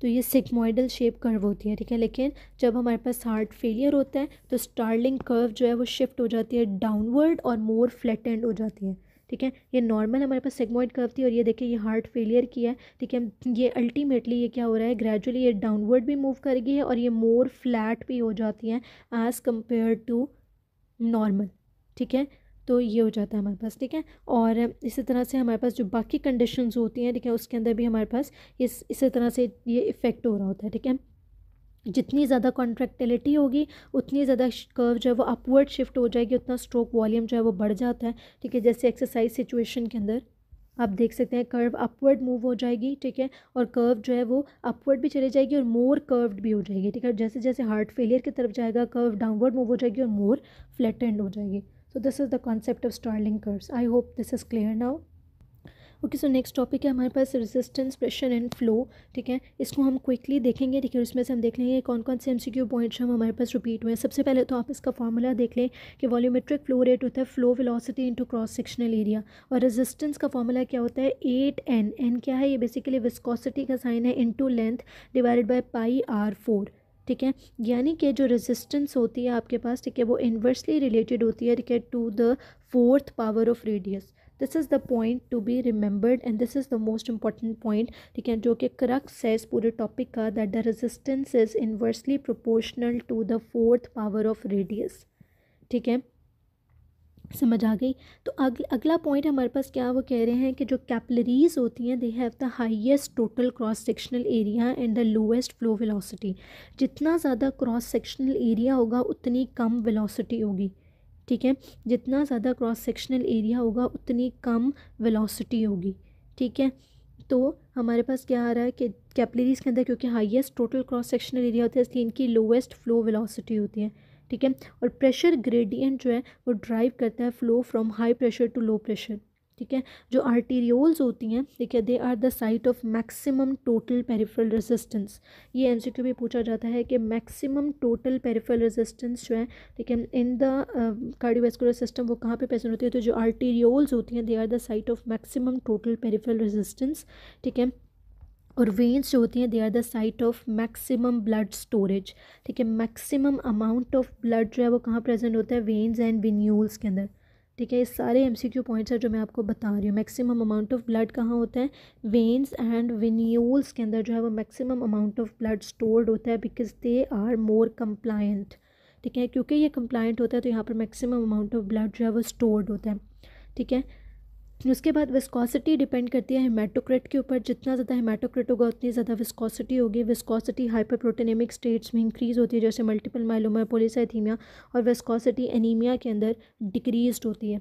A: तो ये सिग्मोइडल शेप कर्व होती है। ठीक है, लेकिन जब हमारे पास हार्ट फेलियर होता है तो स्टार्लिंग कर्व जो है वो शिफ्ट हो जाती है डाउनवर्ड और मोर फ्लैटेंड हो जाती है। ठीक है, ये नॉर्मल हमारे पास सिग्मोइड कर्व थी और ये देखिए ये हार्ट फेलियर की है। ठीक है, ये अल्टीमेटली ये क्या हो रहा है, ग्रेजुअली ये डाउनवर्ड भी मूव कर गई है और ये मोर फ्लैट भी हो जाती हैं एज़ कम्पेयर टू नॉर्मल। ठीक है, तो ये हो जाता है हमारे पास। ठीक है, और इसी तरह से हमारे पास जो बाकी कंडीशंस होती हैं, ठीक है, उसके अंदर भी हमारे पास इसी तरह से ये इफ़ेक्ट हो रहा होता है। ठीक है, जितनी ज़्यादा कॉन्ट्रैक्टिलिटी होगी उतनी ज़्यादा कर्व जो है वो अपवर्ड शिफ्ट हो जाएगी, उतना स्ट्रोक वॉल्यूम जो है वो बढ़ जाता है। ठीक है, जैसे एक्सरसाइज सिचुएशन के अंदर आप देख सकते हैं कर्व अपवर्ड मूव हो जाएगी। ठीक है, और कर्व जो है वो अपवर्ड भी चली जाएगी और मोर कर्व्ड भी हो जाएगी। ठीक है, जैसे जैसे हार्ट फेलियर की तरफ जाएगा कर्व डाउनवर्ड मूव हो जाएगी और मोर फ्लैटेंड हो जाएगी। So this is the concept of Starling curves. I hope this is clear now. Okay, so next topic है हमारे पास रेजिस्टेंस, प्रेशर एंड फ्लो। ठीक है, इसको हम क्विकली देखेंगे। ठीक है, उसमें से हम देख लेंगे कौन कौन से MCQ पॉइंट्स हम हमारे पास रिपीट हुए हैं। सबसे पहले तो आप इसका फॉर्मूला देख लें कि वॉल्यूमेट्रिक फ्लो रेट होता है flow velocity into cross sectional area, और रेजिस्टेंस का फॉर्मूला क्या होता है 8N। एन क्या है, ये बेसिकली विस्कोसिटी का साइन है into length divided by πr4। ठीक है, यानी कि जो रेजिस्टेंस होती है आपके पास, ठीक है, वो इन्वर्सली रिलेटेड होती है, ठीक है, to the 4th power of radius. This is the point to be remembered and this is the most important point, ठीक है, जो कि क्रक्स है इस पूरे टॉपिक का, that the resistance is inversely proportional to the fourth power of radius. ठीक है, समझ आ गई। तो अगला पॉइंट हमारे पास क्या वो कह रहे हैं कि जो कैपिलरीज होती हैं they have the highest total cross sectional area and the lowest flow velocity. जितना ज़्यादा क्रॉस सेक्शनल एरिया होगा उतनी कम वेलोसिटी होगी। ठीक है, जितना ज़्यादा क्रॉस सेक्शनल एरिया होगा उतनी कम वेलोसिटी होगी। ठीक है, तो हमारे पास क्या आ रहा है कि कैपिलरीज के अंदर क्योंकि highest total cross sectional area होता है इसलिए इनकी लोएस्ट फ्लो वेलोसिटी होती है। ठीक है, और प्रेशर ग्रेडियंट जो है वो ड्राइव करता है flow from high pressure to low pressure. ठीक है, जो आर्टीरियोल्स होती हैं, ठीक है, they are the site of maximum total peripheral resistance. ये एमसीक्यू भी पूछा जाता है कि मैक्सिमम टोटल पेरिफेरल रेजिस्टेंस जो है, ठीक है, इन द कार्डियोवैस्कुलर सिस्टम वो कहाँ पे प्रेजेंट होती है, तो जो आर्टीरियोल्स होती हैं they are the site of maximum total peripheral resistance. ठीक है, और वेन्स जो होती हैं they are the site of maximum blood storage. ठीक है, मैक्सिमम अमाउंट ऑफ ब्लड जो है वो कहाँ प्रेजेंट होता है, वेन्स एंड वेन्यूल्स के अंदर। ठीक है, ये सारे एमसीक्यू पॉइंट्स हैं जो मैं आपको बता रही हूँ। मैक्सिमम अमाउंट ऑफ ब्लड कहाँ होता है, वेन्स एंड वेन्यूल्स के अंदर जो है वो maximum amount of blood stored होता है because they are more compliant. ठीक है, क्योंकि ये कंप्लायंट होता है तो यहाँ पर मैक्सिमम अमाउंट ऑफ ब्लड जो है वो स्टोर्ड होता है। ठीक है, उसके बाद विस्कोसिटी डिपेंड करती है हेमाटोक्रिट के ऊपर। जितना ज़्यादा हेमाटोक्रिट होगा उतनी ज़्यादा विस्कोसिटी होगी। विस्कोसिटी हाइपरप्रोटीनेमिक स्टेट्स में इंक्रीज़ होती है जैसे मल्टीपल माइलोमा, पॉलीसाइथीमिया, और विस्कोसिटी एनीमिया के अंदर डिक्रीज़ होती है।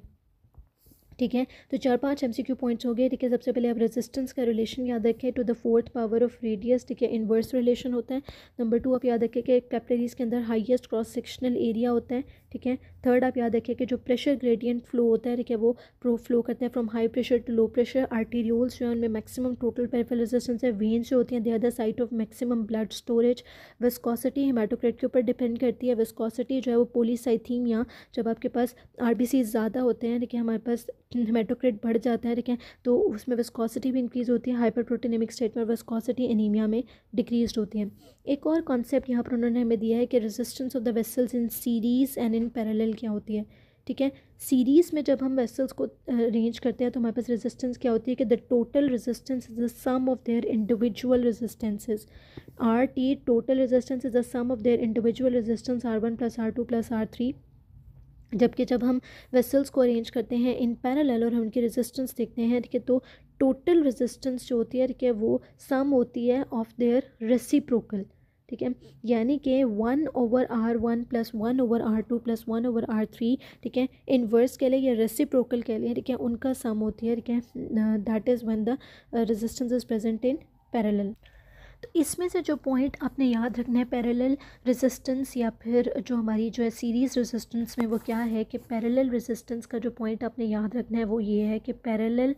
A: ठीक है, तो 4-5 एमसीक्यू पॉइंट्स हो गए। ठीक है, सबसे पहले आप रेजिस्टेंस का रिलेशन याद रखें to the fourth power of radius. ठीक है, इन्वर्स रिलेशन होता है। नंबर 2 आप याद रखें कि कैपिलरीज के अंदर हाईएस्ट क्रॉस सेक्शनल एरिया होता है। ठीक है, थर्ड आप याद रखें कि जो प्रेशर ग्रेडियंट फ्लो होता है, ठीक है, वो फ्लो करता है from high pressure to low pressure. Arterioles जो है उनमें मैक्सिमम टोटल पेरिफेरल रेजिस्टेंस है। वेन्स जो होती हैं they are the site of maximum blood storage. Viscosity haematocrit के ऊपर डिपेंड करती है। विस्कोसिटी जो है वो पॉलीसाइथीमिया, जब आपके पास आरबीसी ज़्यादा होते हैं, ठीक है, हमारे पास हेमाटोक्रिट बढ़ जाता है, ठीक है, तो उसमें विस्कोसिटी भी इंक्रीज़ होती है। हाइपरप्रोटीनेमिक स्टेट में विस्कोसिटी एनीमिया में डिक्रीज होती है। एक और कॉन्सेप्ट यहाँ पर उन्होंने हमें दिया है कि resistance of the vessels in series and in parallel क्या होती है। ठीक है, सीरीज़ में जब हम वेसल्स को अरेंज करते हैं तो हमारे पास रेजिस्टेंस क्या होती है कि the total resistance is the sum of their individual resistances. R T total resistance is the sum of their individual resistance R1 + R2 + R3। जबकि जब हम वेसल्स को अरेंज करते हैं इन पैरेलल और हम उनकी रेजिस्टेंस देखते हैं, ठीक है, तो टोटल रेजिस्टेंस जो होती है, ठीक है, वो सम होती है ऑफ देयर रेसिप्रोकल। ठीक है, यानी कि 1/R1 + 1/R2 + 1/R3, ठीक है, इन्वर्स के लिए या रेसिप्रोकल के लिए, ठीक है, उनका सम होती है। ठीक है, that is when the resistance is present in parallel. तो इसमें से जो पॉइंट आपने याद रखना है पैरेलल रेजिस्टेंस या फिर जो हमारी जो है सीरीज़ रेजिस्टेंस में, वो क्या है कि पैरेलल रेजिस्टेंस का जो पॉइंट आपने याद रखना है वो ये है कि पैरेलल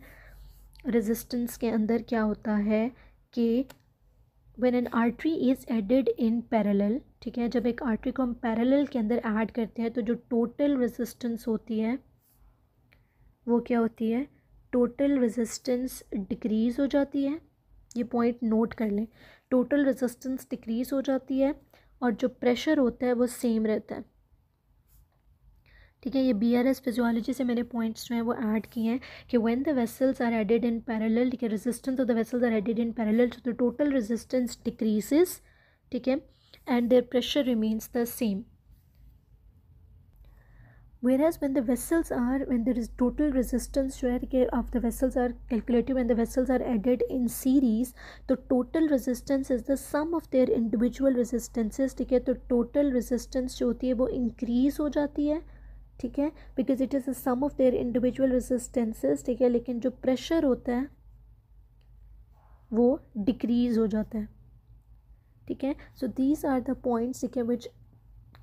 A: रेजिस्टेंस के अंदर क्या होता है कि when an artery is added in parallel, ठीक है, जब एक आर्टरी को हम पैरेलल के अंदर ऐड करते हैं तो जो टोटल रेजिस्टेंस होती है वो क्या होती है, टोटल रेजिस्टेंस डिक्रीज़ हो जाती है। ये पॉइंट नोट कर लें, टोटल रेजिस्टेंस डिक्रीज़ हो जाती है और जो प्रेशर होता है वो सेम रहता है। ठीक है, ये BRS फिजियोलॉजी से मैंने पॉइंट्स जो हैं वो ऐड किए हैं कि when the vessels are added in parallel, ठीक है, resistance of the vessels are added in parallel तो द टोटल रेजिस्टेंस डिक्रीजेस, ठीक है, and their pressure remains the same. Whereas when there is total resistance जो है of the vessels are calculated when the vessels are added in series, तो total resistance is the sum of their individual resistances। ठीक है, तो total resistance जो होती है वो increase हो जाती है। ठीक है, because it is the sum of their individual resistances। ठीक है, लेकिन जो pressure होता है वो decrease हो जाता है। ठीक है, so these are the points, ठीक है, which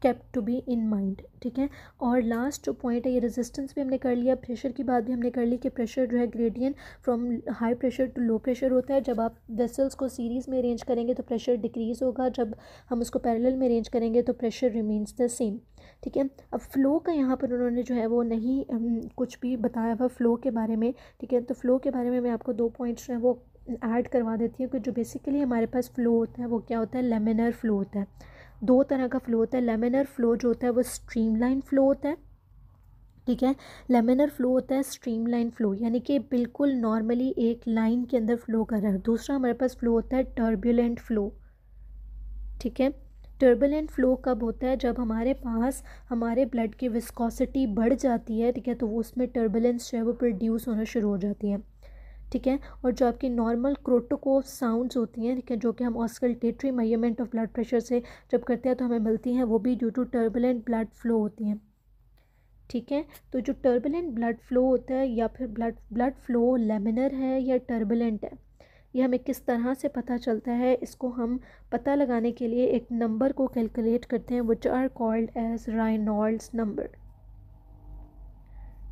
A: kept to be in mind। ठीक है, और लास्ट जो पॉइंट है, ये रेजिस्टेंस भी हमने कर लिया, प्रेशर की बात भी हमने कर ली कि प्रेशर जो है gradient from high pressure to low pressure होता है। जब आप वेसल्स को सीरीज़ में अरेंज करेंगे तो प्रेशर डिक्रीज़ होगा, जब हम उसको पैरेलल में अरेंज करेंगे तो प्रेशर रिमेन्स द सेम। ठीक है, अब फ़्लो का यहाँ पर उन्होंने जो है वो नहीं कुछ भी बताया हुआ फ़्लो के बारे में। ठीक है, तो फ़्लो के बारे में मैं आपको 2 पॉइंट्स जो है वो ऐड करवा देती हूँ कि जो बेसिकली हमारे पास फ़्लो होता है वो क्या होता है, लेमिनर फ़्लो होता है। 2 तरह का फ़्लो होता है। लेमिनर फ़्लो जो होता है वो स्ट्रीमलाइन फ़्लो होता है। ठीक है। लेमिनर फ्लो होता है स्ट्रीमलाइन फ्लो, यानी कि बिल्कुल नॉर्मली एक लाइन के अंदर फ्लो कर रहा है। दूसरा हमारे पास फ्लो होता है टर्बुलेंट फ्लो, ठीक है। टर्बुलेंट फ्लो कब होता है? जब हमारे पास हमारे ब्लड की विस्कोसिटी बढ़ जाती है, ठीक है, तो वो उसमें टर्बुलेंस जो है वो प्रोड्यूस होना शुरू हो जाती है, ठीक है। और जो आपकी नॉर्मल क्रोटोकोव साउंड्स होती हैं, ठीक है, जो कि हम auscultatory measurement of blood pressure से जब करते हैं तो हमें मिलती हैं, वो भी due to turbulent blood flow होती हैं, ठीक है। तो जो टर्बुलेंट ब्लड फ्लो होता है या फिर ब्लड फ्लो लेमिनर है या टर्बुलेंट है, ये हमें किस तरह से पता चलता है? इसको हम पता लगाने के लिए एक नंबर को कैलकुलेट करते हैं, which are called as Reynolds number,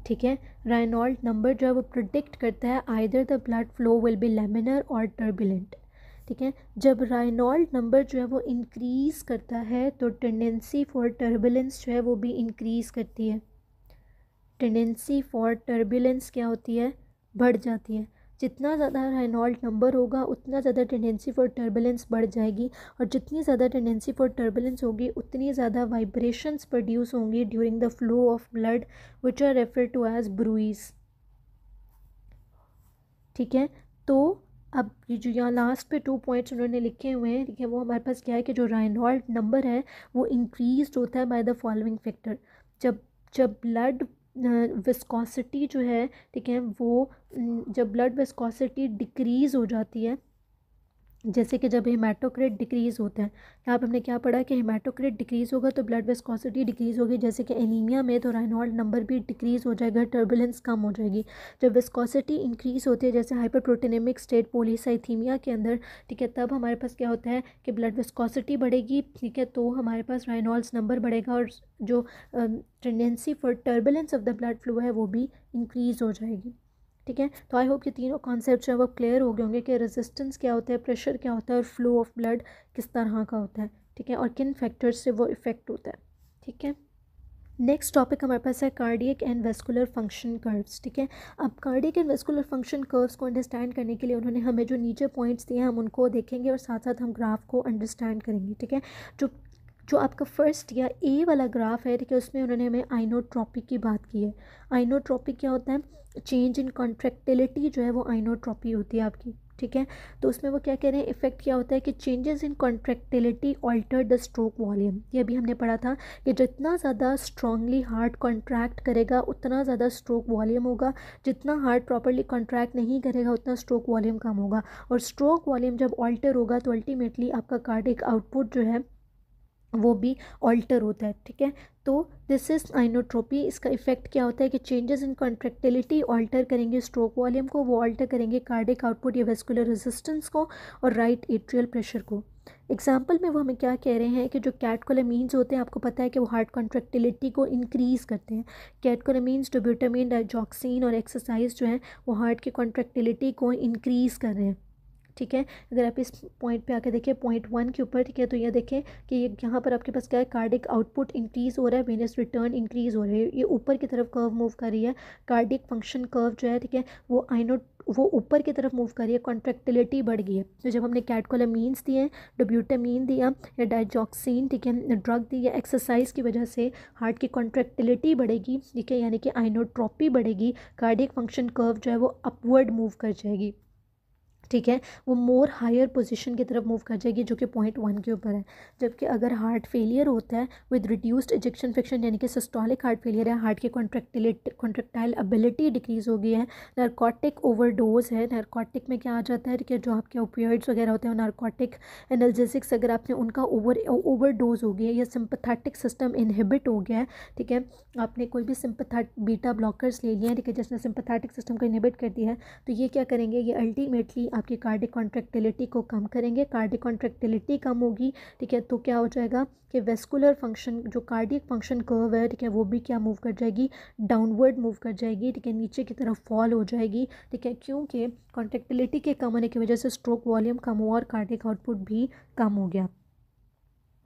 A: ठीक है। रायनॉल्ड नंबर जो है वो प्रिडिक्ट करता है either the blood flow will be laminar और टर्बुलेंट, ठीक है। जब रायनॉल्ड नंबर जो है वो इंक्रीज़ करता है तो टेंडेंसी फॉर टर्बुलेंस जो है वो भी इंक्रीज़ करती है। टेंडेंसी फॉर टर्बुलेंस क्या होती है? बढ़ जाती है। जितना ज़्यादा रेनॉल्ड नंबर होगा उतना ज़्यादा टेंडेंसी फॉर टर्बुलेंस बढ़ जाएगी, और जितनी ज़्यादा टेंडेंसी फॉर टर्बुलेंस होगी उतनी ज़्यादा वाइब्रेशंस प्रोड्यूस होंगी during the flow of blood, which are refer to as bruits, ठीक है। तो अब ये जो यहाँ लास्ट पे 2 पॉइंट्स उन्होंने लिखे हुए हैं, ठीक है, वो हमारे पास क्या है कि जो रेनॉल्ड नंबर है वो इंक्रीज होता है बाय द फॉलोइंग फैक्टर। जब जब ब्लड विस्कोसिटी जो है, ठीक है, वो जब ब्लड विस्कोसिटी डिक्रीज़ हो जाती है, जैसे कि जब हेमाटोक्रिट डिक्रीज़ होता है, यहाँ पे हमने क्या पढ़ा कि हेमाटोक्रिट डिक्रीज़ होगा तो ब्लड विस्कोसिटी डिक्रीज़ होगी, जैसे कि एनीमिया में तो रेनॉल्ड नंबर भी डिक्रीज़ हो जाएगा, टर्बुलेंस कम हो जाएगी। जब विस्कोसिटी इंक्रीज़ होती है जैसे हाइपरप्रोटीनेमिक स्टेट पॉलीसाइथीमिया के अंदर, ठीक है, तब हमारे पास क्या होता है कि ब्लड विस्कोसिटी बढ़ेगी, ठीक है, तो हमारे पास रेनॉल्ड्स नंबर बढ़ेगा और जो tendency for turbulence of the blood flow है वो भी इंक्रीज़ हो जाएगी, ठीक है। तो आई होप ये तीनों कॉन्सेप्ट जो है वो क्लियर हो गए होंगे कि रेजिस्टेंस क्या होता है, प्रेशर क्या होता है और फ्लो ऑफ ब्लड किस तरह का होता है, ठीक है, और किन फैक्टर्स से वो इफेक्ट होता है, ठीक है। नेक्स्ट टॉपिक हमारे पास है cardiac and vascular function curves, ठीक है। अब cardiac and vascular function curves को अंडरस्टैंड करने के लिए उन्होंने हमें जो नीचे पॉइंट्स दिए हैं हम उनको देखेंगे और साथ साथ हम ग्राफ को अंडरस्टैंड करेंगे, ठीक है। जो जो आपका फर्स्ट या ए वाला ग्राफ है, ठीक है, उसमें उन्होंने हमें आइनोट्रॉपी की बात की है। आइनोट्रॉपी क्या होता है? चेंज इन कॉन्ट्रैक्टिलिटी जो है वो आइनोट्रॉपी होती है आपकी, ठीक है। तो उसमें वो क्या कह रहे हैं, इफेक्ट क्या होता है कि changes in contractility alter the stroke volume. ये अभी हमने पढ़ा था कि जितना ज़्यादा स्ट्रांगली हार्ट कॉन्ट्रैक्ट करेगा उतना ज़्यादा स्ट्रोक वॉल्यूम होगा, जितना हार्ट प्रॉपरली कॉन्ट्रैक्ट नहीं करेगा उतना स्ट्रोक वॉल्यूम कम होगा, और स्ट्रोक वॉल्यूम जब ऑल्टर होगा तो अल्टीमेटली आपका कार्डियक आउटपुट जो है वो भी ऑल्टर होता है, ठीक है। तो दिस इज़ आइनोट्रोपी। इसका इफेक्ट क्या होता है कि चेंजेस इन कॉन्ट्रैक्टिलिटी ऑल्टर करेंगे स्ट्रोक वॉल्यूम को, वो ऑल्टर करेंगे कार्डियक आउटपुट या वेस्कुलर रेजिस्टेंस को और राइट एट्रियल प्रेशर को। एग्जाम्पल में वो हमें क्या कह रहे हैं कि जो कैटकोलामीन्स होते हैं आपको पता है कि वो हार्ट कॉन्ट्रैक्टिलिटी को इंक्रीज़ करते हैं। कैटकोलामीन्स, डोब्यूटामाइन, डाइजॉक्सिन और एक्सरसाइज जो है वो हार्ट की कॉन्ट्रैक्टिलिटी को इंक्रीज़ कर रहे हैं, ठीक है। अगर आप इस पॉइंट पे आके देखिए पॉइंट 1 के ऊपर, ठीक है, तो ये देखें कि ये यहाँ पर आपके पास क्या है, कार्डिक आउटपुट इंक्रीज़ हो रहा है, वेनस रिटर्न इंक्रीज़ हो रही है, ये ऊपर की तरफ कर्व मूव कर रही है। कार्डिक फंक्शन कर्व जो है, ठीक है, वो ऊपर की तरफ मूव कर रही है, कॉन्ट्रैक्टिलिटी बढ़ गई है। तो जब हमने कैटकोलामीन्स दिए, डोब्यूटामीन दिया या डाइजॉक्सिन, ठीक है, ड्रग दी या एक्सरसाइज की वजह से हार्ट की कॉन्ट्रैक्टिलिटी बढ़ेगी, ठीक है, यानी कि आइनोट्रॉपी बढ़ेगी, कार्डिक फंक्शन कर्व जो है वो अपवर्ड मूव कर जाएगी, ठीक है, वो मोर हायर पोजीशन की तरफ मूव कर जाएगी जो कि पॉइंट 1 के ऊपर है। जबकि अगर हार्ट फेलियर होता है विद रिड्यूस्ड इजेक्शन फ्रैक्शन, यानी कि सिस्टोलिक हार्ट फेलियर है, हार्ट की कॉन्ट्रैक्टाइल एबिलिटी डिक्रीज़ हो गई है, नारकोटिक ओवरडोज है, नारकोटिक में क्या आ जाता है कि जो आपके ओपियोइड्स वगैरह होते हैं, नारकोटिक एनाल्जेसिक्स अगर आपने उनका ओवरडोज हो गया या सिंपैथेटिक सिस्टम इनहिबिट हो गया है, ठीक है, आपने कोई भी बीटा ब्लॉकर्स ले लिए हैं, ठीक है, जिसने सिंपैथेटिक सिस्टम को इनहिबिट कर दिया है, तो ये क्या करेंगे, ये अल्टीमेटली आपकी कार्डिक कॉन्ट्रैक्टिलिटी को कम करेंगे। कार्डिक कॉन्ट्रैक्टिलिटी कम होगी, ठीक है, तो क्या हो जाएगा कि वेस्कुलर फंक्शन जो कार्डियक फंक्शन कर्व है, ठीक है, वो भी क्या मूव कर जाएगी, डाउनवर्ड मूव कर जाएगी, ठीक है, नीचे की तरफ फॉल हो जाएगी, ठीक है, क्योंकि कॉन्ट्रैक्टिलिटी के कम होने की वजह से स्ट्रोक वॉल्यूम कम हुआ और कार्डियक आउटपुट भी कम हो गया,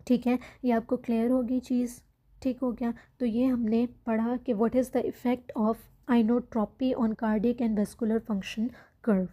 A: ठीक है। ये आपको क्लियर होगी चीज़, ठीक हो गया। तो ये हमने पढ़ा कि what is the effect of inotropy on cardiac and vascular function curve.